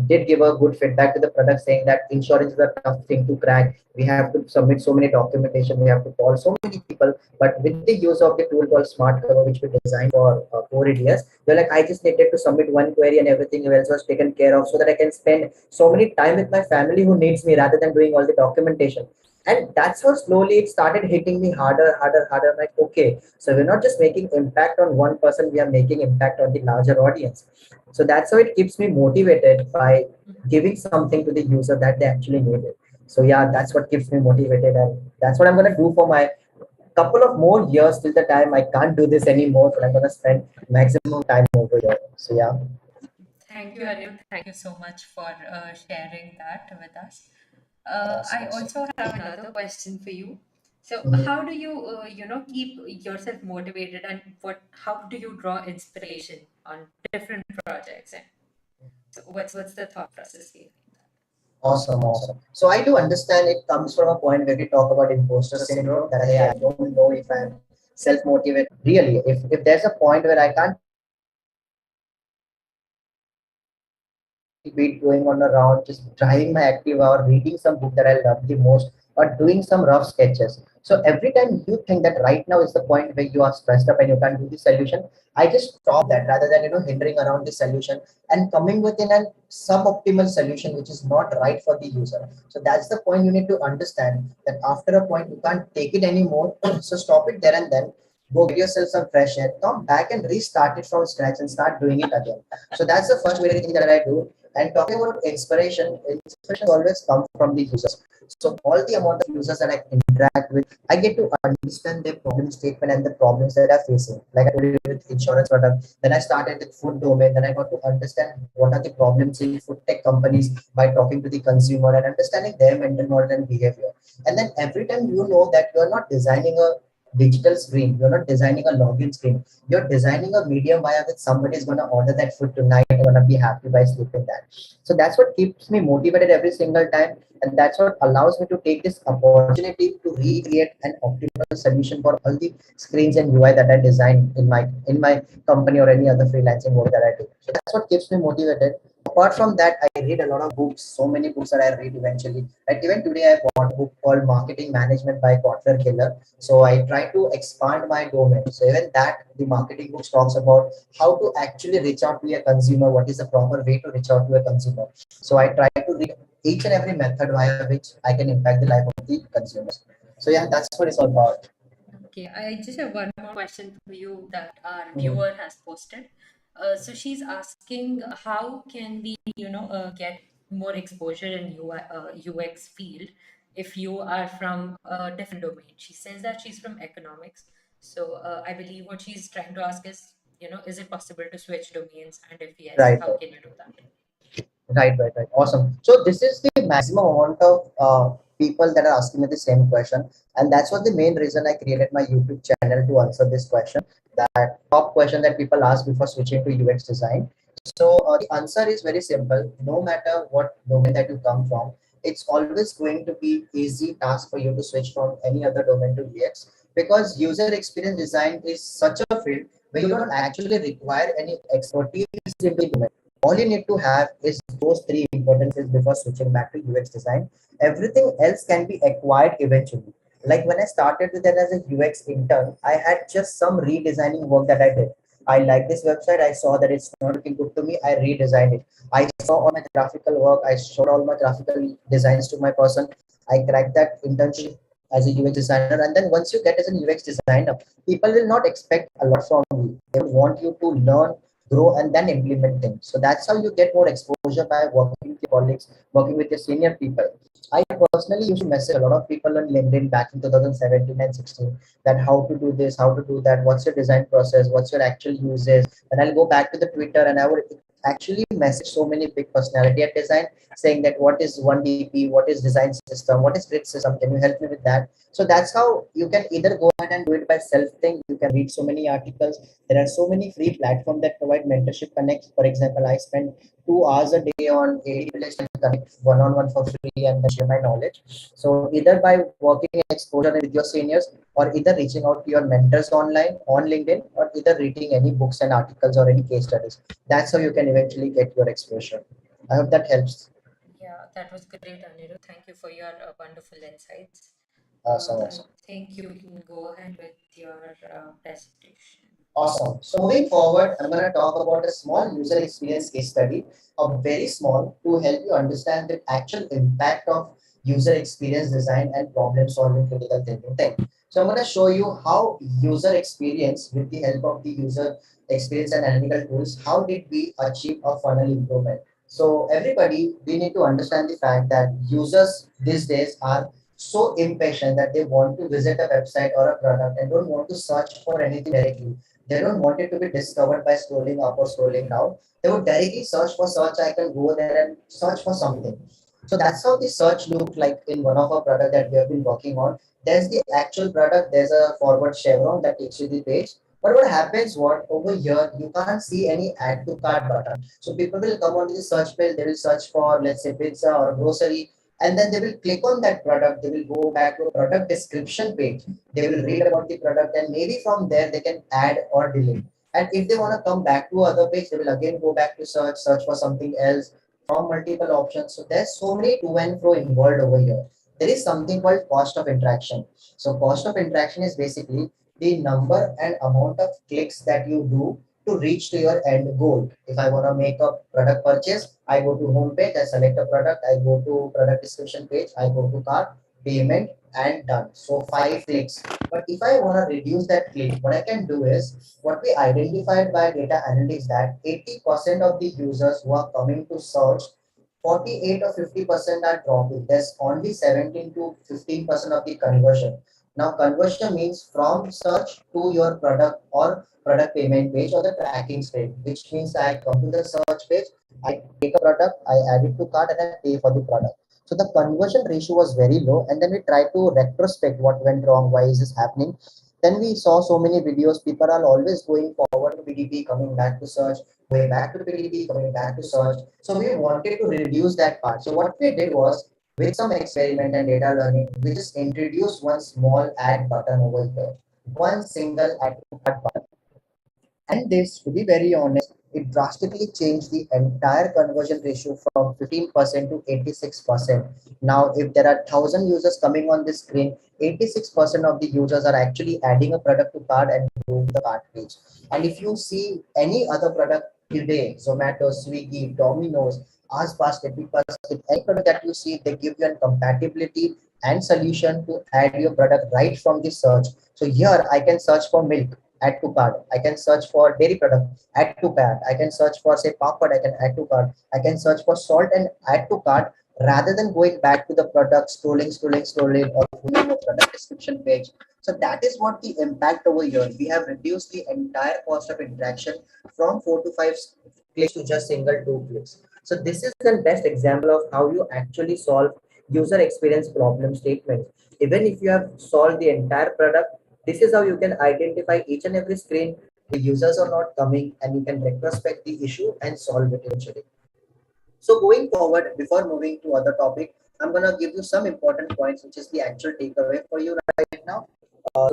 did give a good feedback to the product saying that insurance is a tough thing to crack. We have to submit so many documentation, we have to call so many people. But with the use of the tool called Smart Cover, which we designed for 4 years, they're like, I just needed to submit one query and everything else was taken care of so that I can spend so many time with my family who needs me rather than doing all the documentation. And that's how slowly it started hitting me harder. I'm like, okay, so we're not just making impact on one person, we are making impact on the larger audience. So that's how it keeps me motivated by giving something to the user that they actually needed. So yeah, that's what keeps me motivated, and that's what I'm gonna do for my couple of more years till the time I can't do this anymore. But I'm gonna spend maximum time over here. So yeah. Thank you, Anirudh. Thank you so much for sharing that with us. I Awesome. also have another question for you. So how do you keep yourself motivated, and how do you draw inspiration on different projects, and so what's the thought process behind Awesome, awesome. So I do understand it comes from a point where we talk about imposter syndrome that hey, I don't know if I'm self-motivated. Really, if there's a point where I can't be going on a round, just driving my Activa or reading some book that I love the most, or doing some rough sketches. So every time you think that right now is the point where you are stressed up and you can't do the solution, I just stop that rather than hindering around the solution and coming within a suboptimal solution which is not right for the user. So that's the point you need to understand that after a point you can't take it anymore. So stop it there and then. Go get yourself some fresh air, come back and restart it from scratch and start doing it again. So that's the first very thing that I do. And talking about inspiration always comes from the users. So all the amount of users that I interact with, I get to understand their problem statement and the problems that they're facing. Like I told you with insurance product, then I started with food domain, then I got to understand what are the problems in food tech companies by talking to the consumer and understanding their mental model and behavior. And then every time you know that you're not designing a digital screen, you're not designing a login screen, you're designing a medium via which somebody is going to order that food tonight and going to be happy by sleeping that. So that's what keeps me motivated every single time, and that's what allows me to take this opportunity to recreate an optimal solution for all the screens and UI that I design in my company or any other freelancing work that I do. So that's what keeps me motivated. Apart from that, I read a lot of books, so many books that I read eventually. Like even today, I bought a book called Marketing Management by Kotler Killer. So I try to expand my domain. So even that, the marketing books talks about how to actually reach out to a consumer, what is the proper way to reach out to a consumer. So I try to read each and every method via which I can impact the life of the consumers. So yeah, that's what it's all about. that? Okay, I just have one more question for you that our Mhm. viewer has posted. So she's asking, how can we, get more exposure in UX field if you are from a different domain? She says that she's from economics. So I believe what she's trying to ask is, is it possible to switch domains? And if yes, Right, how right. can you do that? Right. Awesome. So this is the maximum amount of people that are asking me the same question, and that's what the main reason I created my YouTube channel to answer this question. That top question that people ask before switching to UX design. So the answer is very simple. No matter what domain that you come from, it's always going to be easy task for you to switch from any other domain to UX because user experience design is such a field where you don't actually require any expertise in the domain. All you need to have is those three important things before switching back to UX design. Everything else can be acquired eventually. Like when I started with it as a UX intern, I had just some redesigning work that I did. I like this website. I saw that it's not looking good to me. I redesigned it. I saw all my graphical work. I showed all my graphical designs to my person. I cracked that internship as a UX designer. And then once you get as a UX designer, people will not expect a lot from you. They want you to learn, grow, and then implement things. So that's how you get more exposure by working with your colleagues, working with your senior people. I personally used to message a lot of people on LinkedIn back in 2017 and 16 that how to do this, how to do that, what's your design process, what's your actual uses. And I'll go back to the Twitter and I would actually message so many big personality at design saying that what is 1DP, what is design system, what is grid system, can you help me with that? So that's how you can either go ahead and do it by self thing. You can read so many articles. There are so many free platforms that provide mentorship connects. For example, I spend 2 hours a day on AWS and connect one-on-one for free and then share my knowledge. So either by working exposure with your seniors or either reaching out to your mentors online on LinkedIn or either reading any books and articles or any case studies. That's how you can eventually get your exposure. I hope that helps. Yeah, that was great, Anirudh. Thank you for your wonderful insights. Awesome, I awesome. think you can go ahead with your presentation. Awesome. So moving forward, I'm going to talk about a small user experience case study, a very small, to help you understand the actual impact of user experience design and problem solving critical thinking thing. So I'm going to show you how user experience with the help of the user experience and analytical tools, how did we achieve a funnel improvement? So everybody, we need to understand the fact that users these days are so impatient that they want to visit a website or a product and don't want to search for anything directly. They don't want it to be discovered by scrolling up or scrolling down. They would directly search for search icon, go there and search for something. So that's how the search looked like in one of our product that we have been working on. There's the actual product, there's a forward chevron that takes you the page. But what happens, what over here, you can't see any add to cart button. So people will come onto the search page, they will search for, let's say, pizza or grocery, and then they will click on that product. They will go back to a product description page. They will read about the product, and maybe from there they can add or delete. And if they want to come back to other page, they will again go back to search for something else from multiple options. So there's so many to and fro involved over here. There is something called cost of interaction. So cost of interaction is basically the number and amount of clicks that you do to reach to your end goal. If I want to make a product purchase, I go to home page, I select a product, I go to product description page, I go to cart, payment, and done. So 5 clicks. But if I want to reduce that click, what I can do is what we identified by data analytics that 80% of the users who are coming to search, 48 or 50% are dropping. There's only 17 to 15% of the conversion. Now, conversion means from search to your product or product payment page or the tracking screen, which means I come to the search page, I take a product, I add it to cart, and I pay for the product. So the conversion ratio was very low, and then we try to retrospect what went wrong, why is this happening. Then we saw so many videos. People are always going forward to PDP, coming back to search, going back to PDP, coming back to search. So we wanted to reduce that part. So what we did was, with some experiment and data learning, we just introduced one small add button over here, one single add to cart button. And this, to be very honest, it drastically changed the entire conversion ratio from 15% to 86%. Now, if there are 1,000 users coming on this screen, 86% of the users are actually adding a product to cart and doing the cart page. And if you see any other product today, Zomato, Swiggy, Domino's, Ask Basket, Basket, any product that you see, they give you a compatibility and solution to add your product right from the search. So here I can search for milk, add to cart. I can search for dairy product, add to cart. I can search for say papad, I can add to cart. I can search for salt and add to cart rather than going back to the product, scrolling, or going to the product description page. So that is what the impact over here. We have reduced the entire cost of interaction from 4 to 5 clicks to just single 2 clicks. So this is the best example of how you actually solve user experience problem statements. Even if you have solved the entire product, this is how you can identify each and every screen the users are not coming, and you can retrospect the issue and solve it eventually. So going forward, before moving to other topic, I'm gonna give you some important points, which is the actual takeaway for you right now.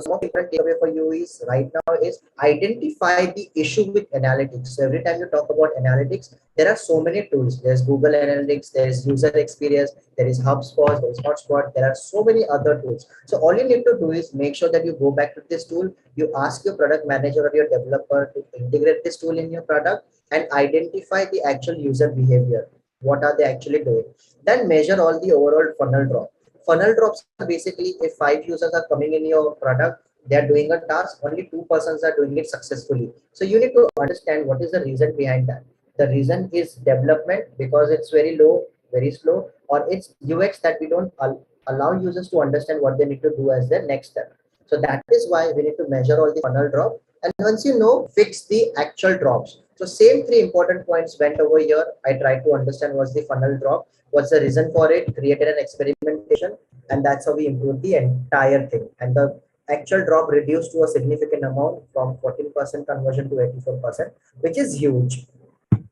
Some of the important takeaway for you is right now is identify the issue with analytics. So every time you talk about analytics, there are so many tools. There's Google Analytics, there is user experience, there is HubSpot, there is Hotspot, there are so many other tools. So all you need to do is make sure that you go back to this tool, you ask your product manager or your developer to integrate this tool in your product and identify the actual user behavior. What are they actually doing? Then measure all the overall funnel drop. Funnel drops are basically if 5 users are coming in your product, they are doing a task, only 2 persons are doing it successfully. So you need to understand what is the reason behind that. The reason is development because it's very low, very slow, or it's UX that we don't allow users to understand what they need to do as their next step. So that is why we need to measure all the funnel drop. And once you know, fix the actual drops. So same 3 important points went over here. I tried to understand what's the funnel drop, what's the reason for it, created an experimentation, and that's how we improved the entire thing. And the actual drop reduced to a significant amount from 14% conversion to 84%, which is huge.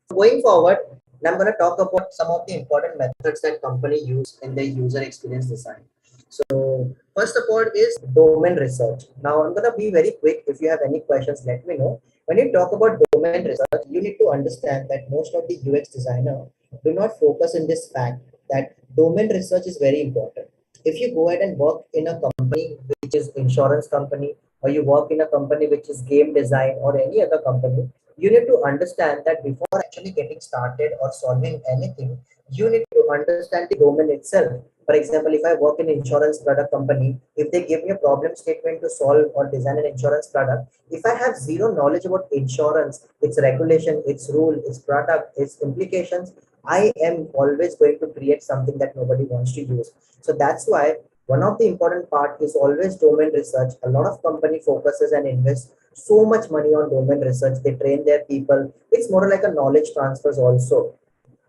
Going forward, I'm going to talk about some of the important methods that company use in their user experience design. So first of all is domain research. Now I'm going to be very quick. If you have any questions, let me know. When you talk about domain research, you need to understand that most of the UX designer do not focus in this fact that domain research is very important. If you go ahead and work in a company which is insurance company, or you work in a company which is game design or any other company, you need to understand that before actually getting started or solving anything, you need to understand the domain itself. For example, if I work in insurance product company, if they give me a problem statement to solve or design an insurance product, if I have zero knowledge about insurance, its regulation, its rule, its product, its implications, I am always going to create something that nobody wants to use. So that's why one of the important part is always domain research. A lot of company focuses and invests so much money on domain research. They train their people. It's more like a knowledge transfers also.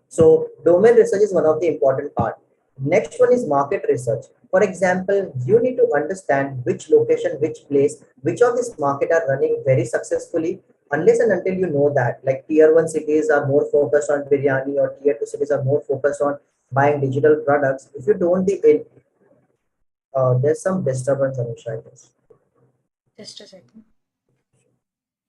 So domain research is one of the important part. Next one is market research. For example, you need to understand which location, which place, which of this market are running very successfully. Unless and until you know that, like tier one cities are more focused on biryani or tier two cities are more focused on buying digital products. If you don't there's some disturbance, Anusha, I guess. Just a second.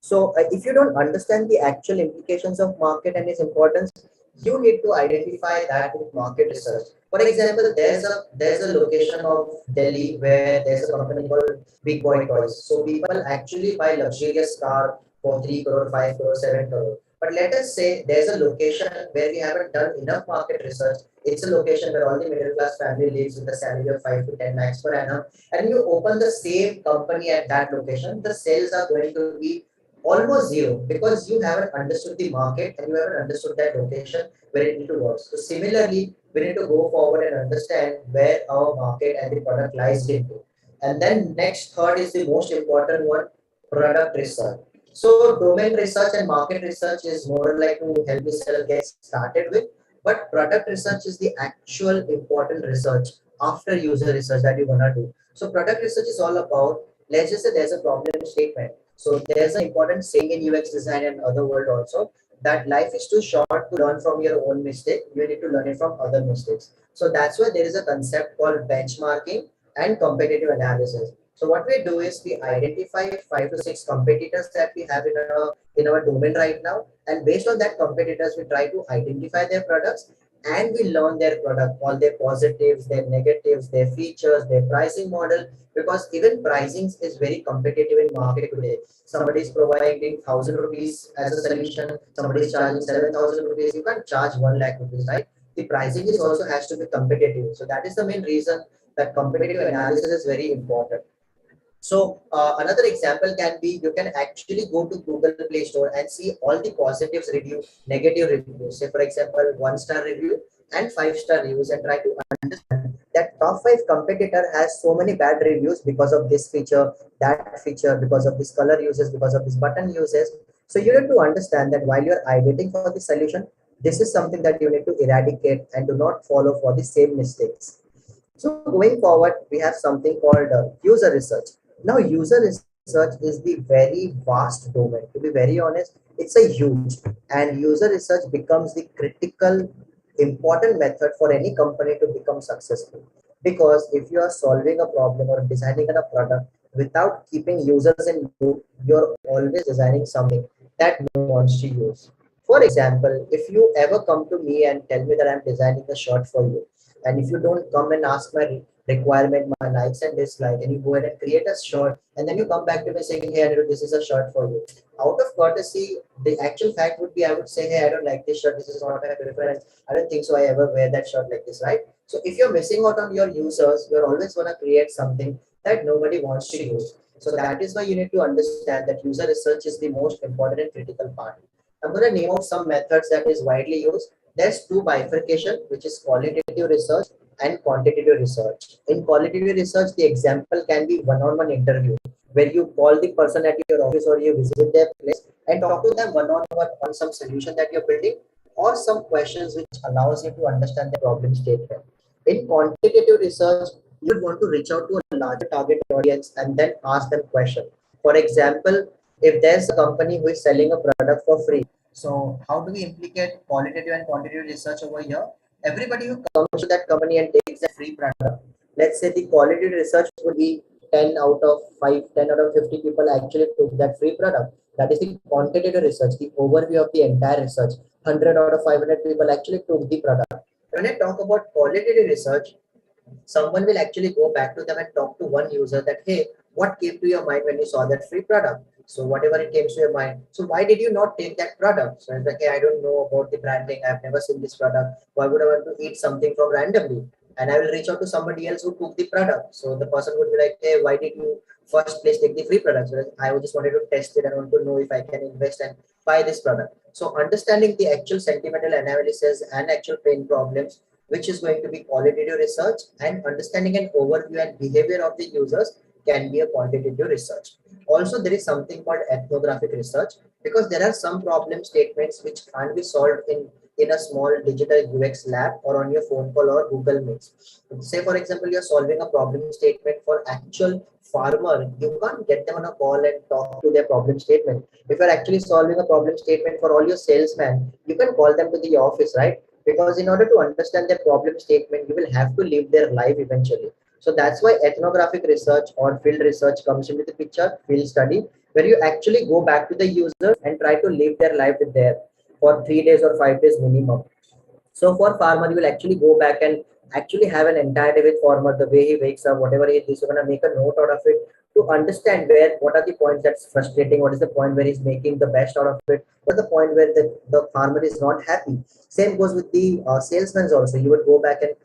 So if you don't understand the actual implications of market and its importance, you need to identify that with market research. For example, there's a location of Delhi where there's a company called Big Boy Toys. So people actually buy luxurious car for 3 crore, 5 crore, 7 crore. But let us say there's a location where we haven't done enough market research. It's a location where all the middle class family lives with a salary of 5 to 10 lakhs per annum. And you open the same company at that location, the sales are going to be almost zero because you haven't understood the market and you haven't understood that location where it need to work. So similarly, we need to go forward and understand where our market and the product lies into. And then next third is the most important one, product research. So domain research and market research is more like to help the seller get started with, but product research is the actual important research after user research that you're gonna do. So product research is all about, let's just say there's a problem statement. So there's an important saying in UX design and other world also that life is too short to learn from your own mistake. You need to learn it from other mistakes. So that's why there is a concept called benchmarking and competitive analysis. So what we do is we identify 5 to 6 competitors that we have in our domain right now, and based on that competitors, we try to identify their products and we learn their product, all their positives, their negatives, their features, their pricing model, because even pricing is very competitive in market today. Somebody is providing 1,000 rupees as a solution, somebody is charging 7,000 rupees. You can't charge 1 lakh rupees, right? The pricing is also has to be competitive. So that is the main reason that competitive analysis is very important. So another example can be you can actually go to Google Play Store and see all the positives review, negative reviews. Say for example, 1 star review and 5 star reviews, and try to understand that top five competitor has so many bad reviews because of this feature, that feature, because of this color uses, because of this button uses. So you need to understand that while you're ideating for the solution, this is something that you need to eradicate and do not follow for the same mistakes. So going forward, we have something called user research. Now, user research is the very vast domain. To be very honest, it's a huge, and user research becomes the critical, important method for any company to become successful. Because if you are solving a problem or designing a product without keeping users in loop, you're always designing something that no one wants to use. For example, if you ever come to me and tell me that I'm designing a shirt for you, and if you don't come and ask my requirement, my likes and dislikes, and you go ahead and create a shirt, and then you come back to me saying, "Hey, Anirudh, this is a shirt for you." Out of courtesy, the actual fact would be I would say, "Hey, I don't like this shirt. This is not my preference. I don't think so. I ever wear that shirt like this, right?" So if you're missing out on your users, you're always gonna create something that nobody wants to use. So that is why you need to understand that user research is the most important and critical part. I'm going to name out some methods that is widely used. There's two bifurcation, which is qualitative research and quantitative research. In qualitative research, the example can be one-on-one interview, where you call the person at your office or you visit their place and talk to them one-on-one on some solution that you're building or some questions which allows you to understand the problem statement. In quantitative research, you would want to reach out to a larger target audience and then ask them question. For example, if there's a company who is selling a product for free, so how do we implicate qualitative and quantitative research over here? Everybody who comes to that company and takes a free product, let's say the qualitative research would be 10 out of 5, 10 out of 50 people actually took that free product. That is the quantitative research, the overview of the entire research. 100 out of 500 people actually took the product. When I talk about qualitative research, someone will actually go back to them and talk to one user that, hey, what came to your mind when you saw that free product? So whatever it came to your mind, so why did you not take that product? So it's like, hey, I don't know about the branding, I've never seen this product, why would I want to eat something from randomly? And I will reach out to somebody else who took the product. So the person would be like, hey, why did you first place take the free product? So I just wanted to test it and want to know if I can invest and buy this product. So understanding the actual sentimental analysis and actual pain problems, which is going to be qualitative research, and understanding an overview and behavior of the users can be a quantitative research. Also, there is something called ethnographic research, because there are some problem statements which can't be solved in in a small digital UX lab or on your phone call or Google Meets. Say for example, you're solving a problem statement for actual farmer. You can't get them on a call and talk to their problem statement. If you're actually solving a problem statement for all your salesmen, you can call them to the office, right? Because in order to understand their problem statement, you will have to live their life eventually. So that's why ethnographic research or field research comes into the picture, field study, where you actually go back to the users and try to live their life with there for 3 days or 5 days minimum. So for farmer, you will actually go back and actually have an entire day with farmer, the way he wakes up, whatever he is, you're gonna make a note out of it to understand where what are the points that's frustrating, what is the point where he's making the best out of it, what is the point where the farmer is not happy. Same goes with the salesmen also. You would go back and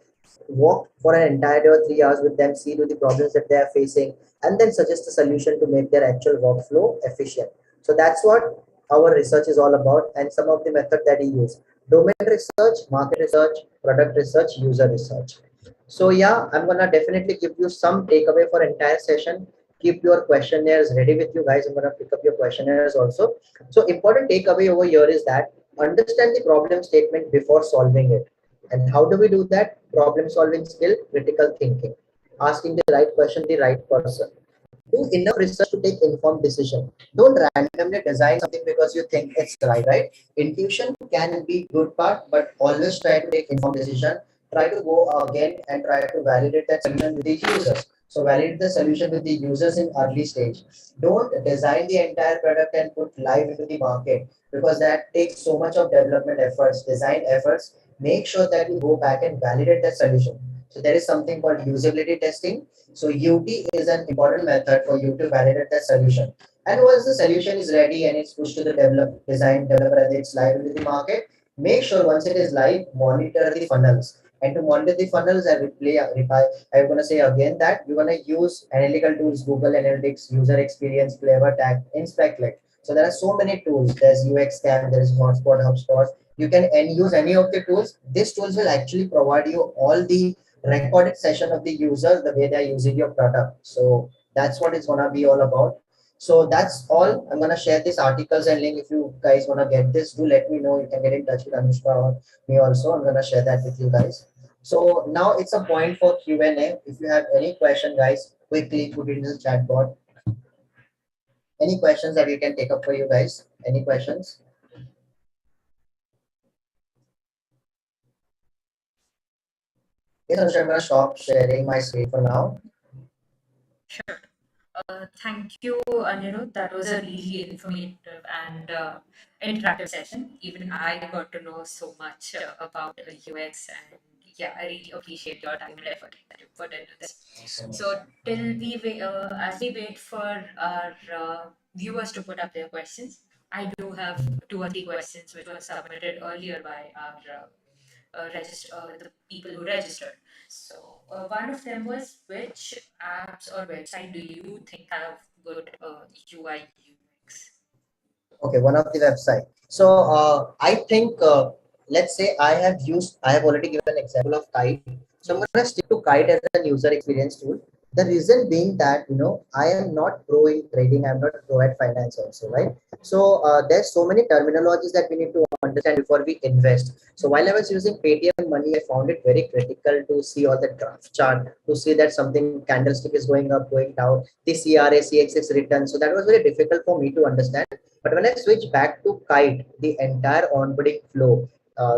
walk for an entire day or 3 hours with them, see to the problems that they are facing, and then suggest a solution to make their actual workflow efficient. So that's what our research is all about, and some of the method that we use: domain research, market research, product research, user research. So yeah, I'm gonna definitely give you some takeaway for entire session. Keep your questionnaires ready with you guys. I'm gonna pick up your questionnaires also. So important takeaway over here is that understand the problem statement before solving it. And how do we do that? Problem solving skill, critical thinking, asking the right question, the right person. Do enough research to take informed decision. Don't randomly design something because you think it's right? Intuition can be good part, but always try to take informed decision. Try to go again and try to validate that solution with the users. So validate the solution with the users in early stage. Don't design the entire product and put live into the market because that takes so much of development efforts, design efforts. Make sure that you go back and validate that solution. So there is something called usability testing. So UT is an important method for you to validate that solution. And once the solution is ready and it's pushed to the design developer and it's live into the market, make sure once it is live, monitor the funnels. And to monitor the funnels, I'm gonna say again that we're gonna use analytical tools, Google Analytics, user experience, Clever Tag, Inspect. So there are so many tools. There's UX Scan, there is Hotspot, HubSpot. You can use any of the tools. These tools will actually provide you all the recorded session of the user, the way they're using your product. So that's what it's gonna be all about. So that's all. I'm gonna share these articles and link. If you guys wanna get this, do let me know. You can get in touch with Anushka or me also. I'm gonna share that with you guys. So now it's a point for Q&A. If you have any question, guys, quickly put it in the chat board. Any questions that we can take up for you guys? Any questions? Yes, Anushka, I'm gonna stop sharing my screen for now. Sure. Thank you, Anirudh. That was a really informative and interactive session. Even I got to know so much about UX, and yeah, I really appreciate your time and effort that you put into this. So, as we wait for our viewers to put up their questions, I do have 2 or 3 questions which were submitted earlier by our the people who registered. So one of them was, which apps or website do you think have good UI UX? Okay, one of the website. So I think let's say I have already given an example of Kite. So I'm gonna stick to Kite as a user experience tool. The reason being that I am not pro in trading. I'm not pro at finance also, right? So there's so many terminologies that we need to understand before we invest. So while I was using Paytm Money, I found it very critical to see all the graph chart, to see that something candlestick is going up, going down, the CRA, CXX return. So that was very difficult for me to understand. But when I switch back to Kite, the entire onboarding flow,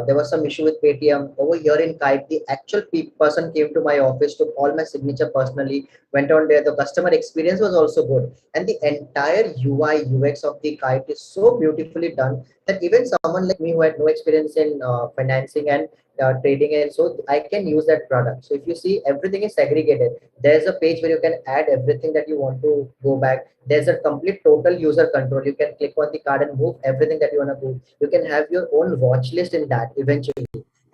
there was some issue with Paytm. Over here in Kite, the actual person came to my office, took all my signature personally, went on there. The customer experience was also good. And the entire UI, UX of the Kite is so beautifully done that even someone like me who had no experience in financing and trading, and so I can use that product. So if you see, everything is segregated. There's a page where you can add everything that you want to go back. There's a complete total user control. You can click on the card and move everything that you want to move. You can have your own watch list in that eventually.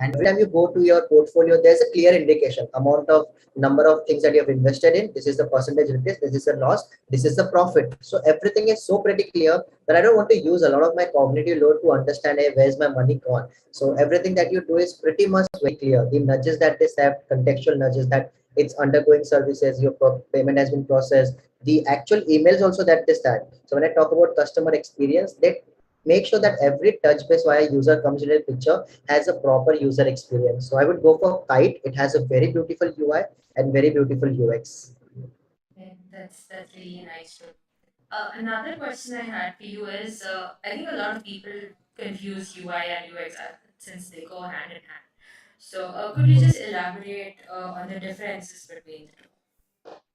And every time you go to your portfolio, there's a clear indication, amount of number of things that you have invested in. This is the percentage return. This is the loss. This is the profit. So everything is so pretty clear that I don't want to use a lot of my cognitive load to understand, hey, where's my money gone. So everything that you do is pretty much very clear. The nudges that they have, contextual nudges that it's undergoing services, your payment has been processed, the actual emails also that they start. So when I talk about customer experience, they make sure that every touch base via user comes in a picture has a proper user experience. So I would go for Kite. It has a very beautiful UI and very beautiful UX. Okay, that's really nice too. Another question I had for you is, I think a lot of people confuse UI and UX since they go hand in hand. So, could you just elaborate on the differences between the two?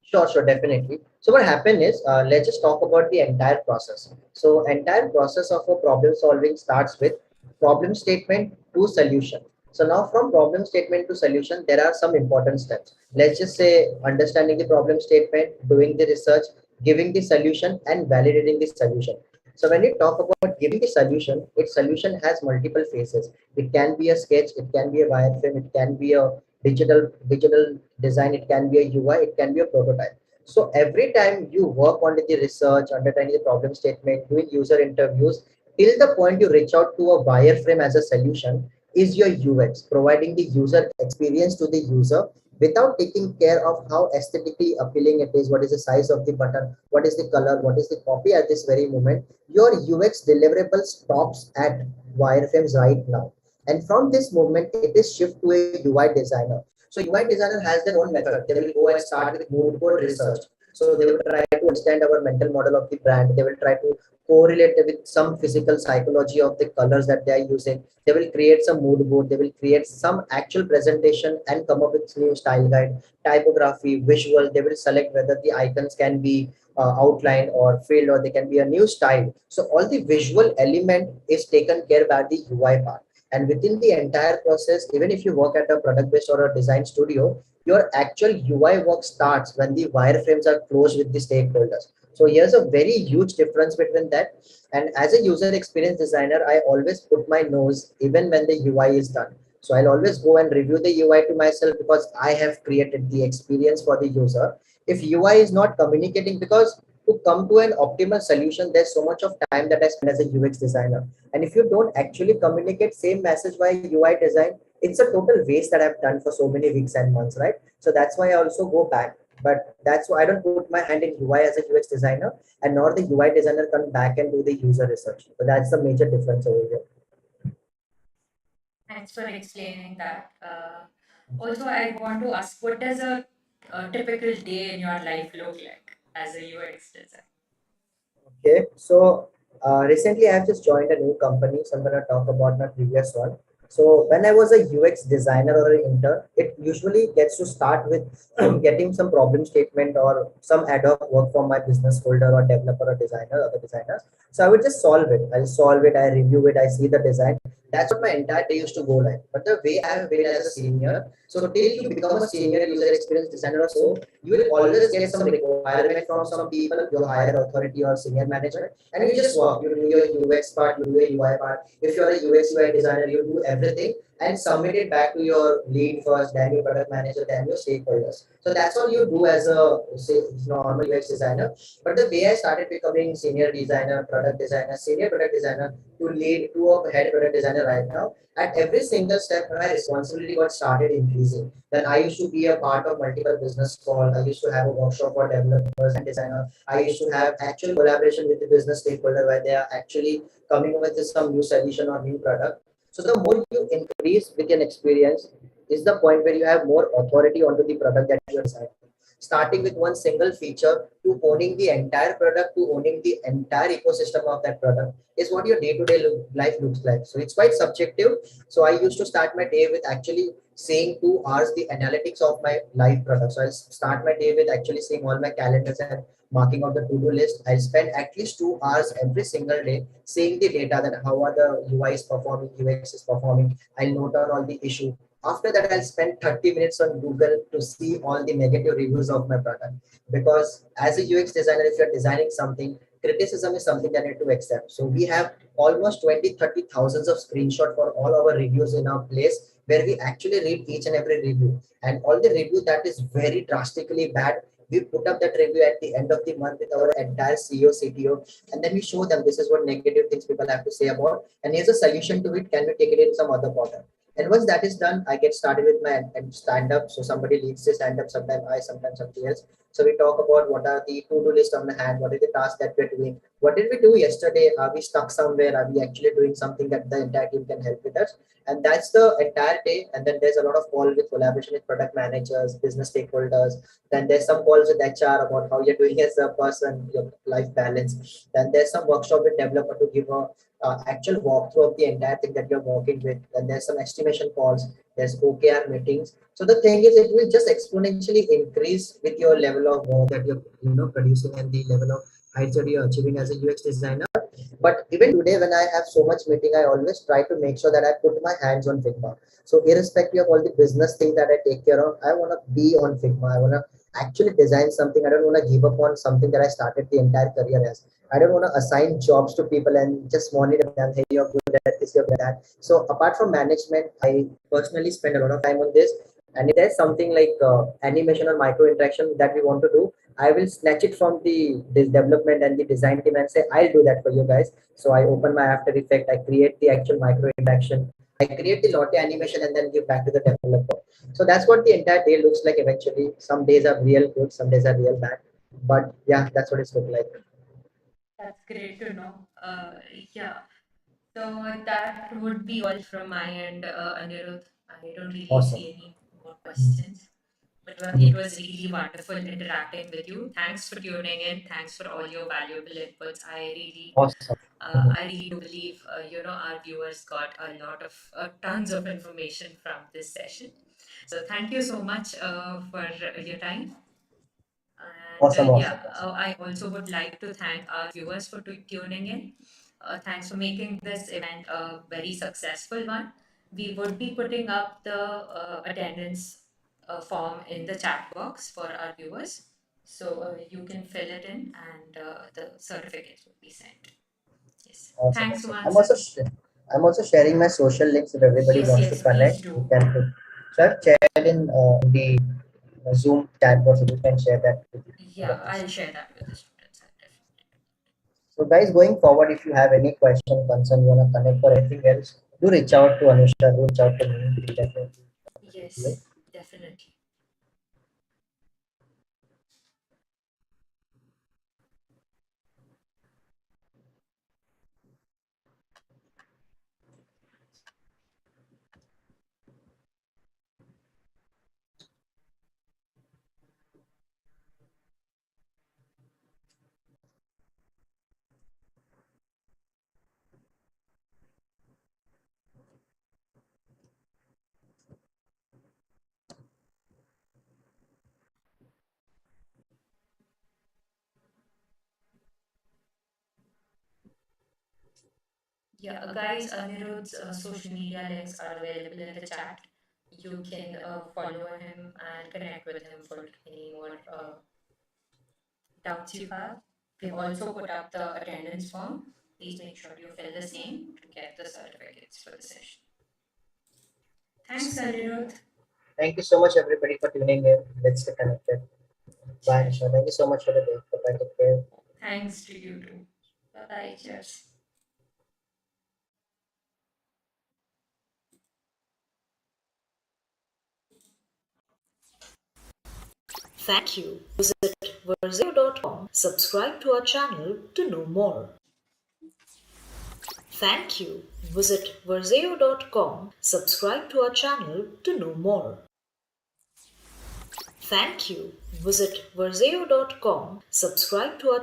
Sure, sure, definitely. So what happened is, let's just talk about the entire process. So entire process of a problem solving starts with problem statement to solution. So now from problem statement to solution, there are some important steps. Let's just say understanding the problem statement, doing the research, giving the solution and validating the solution. So when we talk about giving the solution, its solution has multiple phases. It can be a sketch, it can be a wireframe, it can be a digital design, it can be a UI, it can be a prototype. So every time you work on the research, understanding the problem statement, doing user interviews, till the point you reach out to a wireframe as a solution is your UX, providing the user experience to the user without taking care of how aesthetically appealing it is, what is the size of the button, what is the color, what is the copy at this very moment. Your UX deliverable stops at wireframes right now. And from this moment, it is shift to a UI designer. So UI designer has their own method. They will go and start with mood board research. So they will try to understand our mental model of the brand. They will try to correlate with some physical psychology of the colors that they are using. They will create some mood board. They will create some actual presentation and come up with new style guide, typography, visual. They will select whether the icons can be outlined or filled, or they can be a new style. So all the visual element is taken care by the UI part. And within the entire process, even if you work at a product based or a design studio, your actual UI work starts when the wireframes are closed with the stakeholders. So here's a very huge difference between that. And as a user experience designer, I always put my nose even when the UI is done. So I'll always go and review the UI to myself because I have created the experience for the user. If UI is not communicating, because to come to an optimal solution, there's so much of time that I spend as a UX designer. And if you don't actually communicate same message by UI design, it's a total waste that I've done for so many weeks and months, right? So that's why I also go back. But that's why I don't put my hand in UI as a UX designer, and nor the UI designer come back and do the user research. So that's the major difference over here. Thanks for explaining that. Also, I want to ask, what does a typical day in your life look like as a UX designer? Okay, so recently I have just joined a new company, so I'm going to talk about my previous one. So when I was a UX designer or an intern, it usually gets to start with getting some problem statement or some ad hoc work from my business folder or developer or designer, other designers. So I would just solve it. I'll solve it, I review it, I see the design. That's what my entire day used to go like. But the way I have been as a senior, so till you become a senior user experience designer or so, you will always get some requirement from some people, your higher authority or senior management, and you just work. You do your UX part, you do your UI part. If you're a UX UI designer, you do everything and submit it back to your lead first, then your product manager, then your stakeholders. So that's all you do as a say, normal UX designer. But the way I started becoming senior designer, product designer, senior product designer to lead to a head product designer right now, at every single step, my responsibility got started increasing. Then I used to be a part of multiple business calls. I used to have a workshop for developers and designers. I used to have actual collaboration with the business stakeholder where they are actually coming up with some new solution or new product. So the more you increase with your experience is the point where you have more authority onto the product that you're designing. Starting with one single feature to owning the entire product to owning the entire ecosystem of that product is what your day-to-day life looks like. So it's quite subjective. So I used to start my day with actually seeing 2 hours the analytics of my live product. So I'll start my day with actually seeing all my calendars and marking out the to-do list. I'll spend at least 2 hours every single day seeing the data that how are the UI is performing, UX is performing. I'll note down all the issue. After that, I'll spend 30 minutes on Google to see all the negative reviews of my product. Because as a UX designer, if you're designing something, criticism is something that I need to accept. So we have almost 20, 30 thousands of screenshots for all our reviews in our place where we actually read each and every review. And all the review that is very drastically bad, we put up that review at the end of the month with our entire CEO, CTO, and then we show them this is what negative things people have to say about, and here's a solution to it. Can we take it in some other portal? And once that is done, I get started with my stand up. So somebody leads the stand up, sometimes I, sometimes somebody else. So we talk about what are the to-do list on the hand, what is the task that we're doing, what did we do yesterday, are we stuck somewhere, are we actually doing something that the entire team can help with us. And that's the entire day. And then there's a lot of call with collaboration with product managers, business stakeholders. Then there's some calls with HR about how you're doing as a person, your life balance. Then there's some workshop with developer to give a actual walkthrough of the entire thing that you're working with. Then there's some estimation calls, there's OKR meetings. So the thing is, it will just exponentially increase with your level of work that you're producing and the level of heights that you're achieving as a UX designer. But even today, when I have so much meeting, I always try to make sure that I put my hands on Figma. So irrespective of all the business thing that I take care of, I want to be on Figma. I want to actually design something. I don't want to give up on something that I started the entire career as. I don't want to assign jobs to people and just monitor them. Hey, you're good at this, you're good at that. So apart from management, I personally spend a lot of time on this. And if there's something like animation or micro interaction that we want to do, I will snatch it from the this development and the design team and say, I'll do that for you guys. So I open my After Effect, I create the actual micro interaction, I create the Lotte animation and then give back to the developer. So that's what the entire day looks like eventually. Some days are real good, some days are real bad. But yeah, that's what it's look like. That's great to know. Yeah. So that would be all from my end, Anirudh. I don't really Awesome. see any more questions. But it was really wonderful interacting with you. Thanks for tuning in. Thanks for all your valuable inputs. Awesome. I really do believe our viewers got a lot of tons of information from this session. So thank you so much for your time. And Awesome, awesome, yeah, awesome. I also would like to thank our viewers for tuning in. Thanks for making this event a very successful one. We would be putting up the attendance form in the chat box for our viewers. So you can fill it in and the certificates will be sent. Yes. Awesome, Thanks awesome. once again. I'm also sharing my social links if everybody Yes, wants to yes, please connect. You do. can put. So I've shared in the Zoom chat box, so you can share that with the other Yeah, I'll person. share that with the students. I'll definitely. So guys, going forward, if you have any question, concern, you wanna connect or anything else, do reach out to Anusha. Do reach out to me. We'll definitely do it. Yes, definitely. Yeah, guys, Anirudh's social media links are available in the chat. You can follow him and connect with him for any more doubts you have. We've also put up the attendance form. Please make sure you fill the same to get the certificates for the session. Thanks, Anirudh. Thank you so much, everybody, for tuning in. Let's stay connected. Bye, Cheers. Anusha. Thank you so much for the day. Bye. Take care. Thanks to you too. Bye bye. Cheers. Thank you. Visit Verzeo.com. Subscribe to our channel to know more. Thank you. Visit Verzeo.com. Subscribe to our channel to know more. Thank you. Visit Verzeo.com. Subscribe to our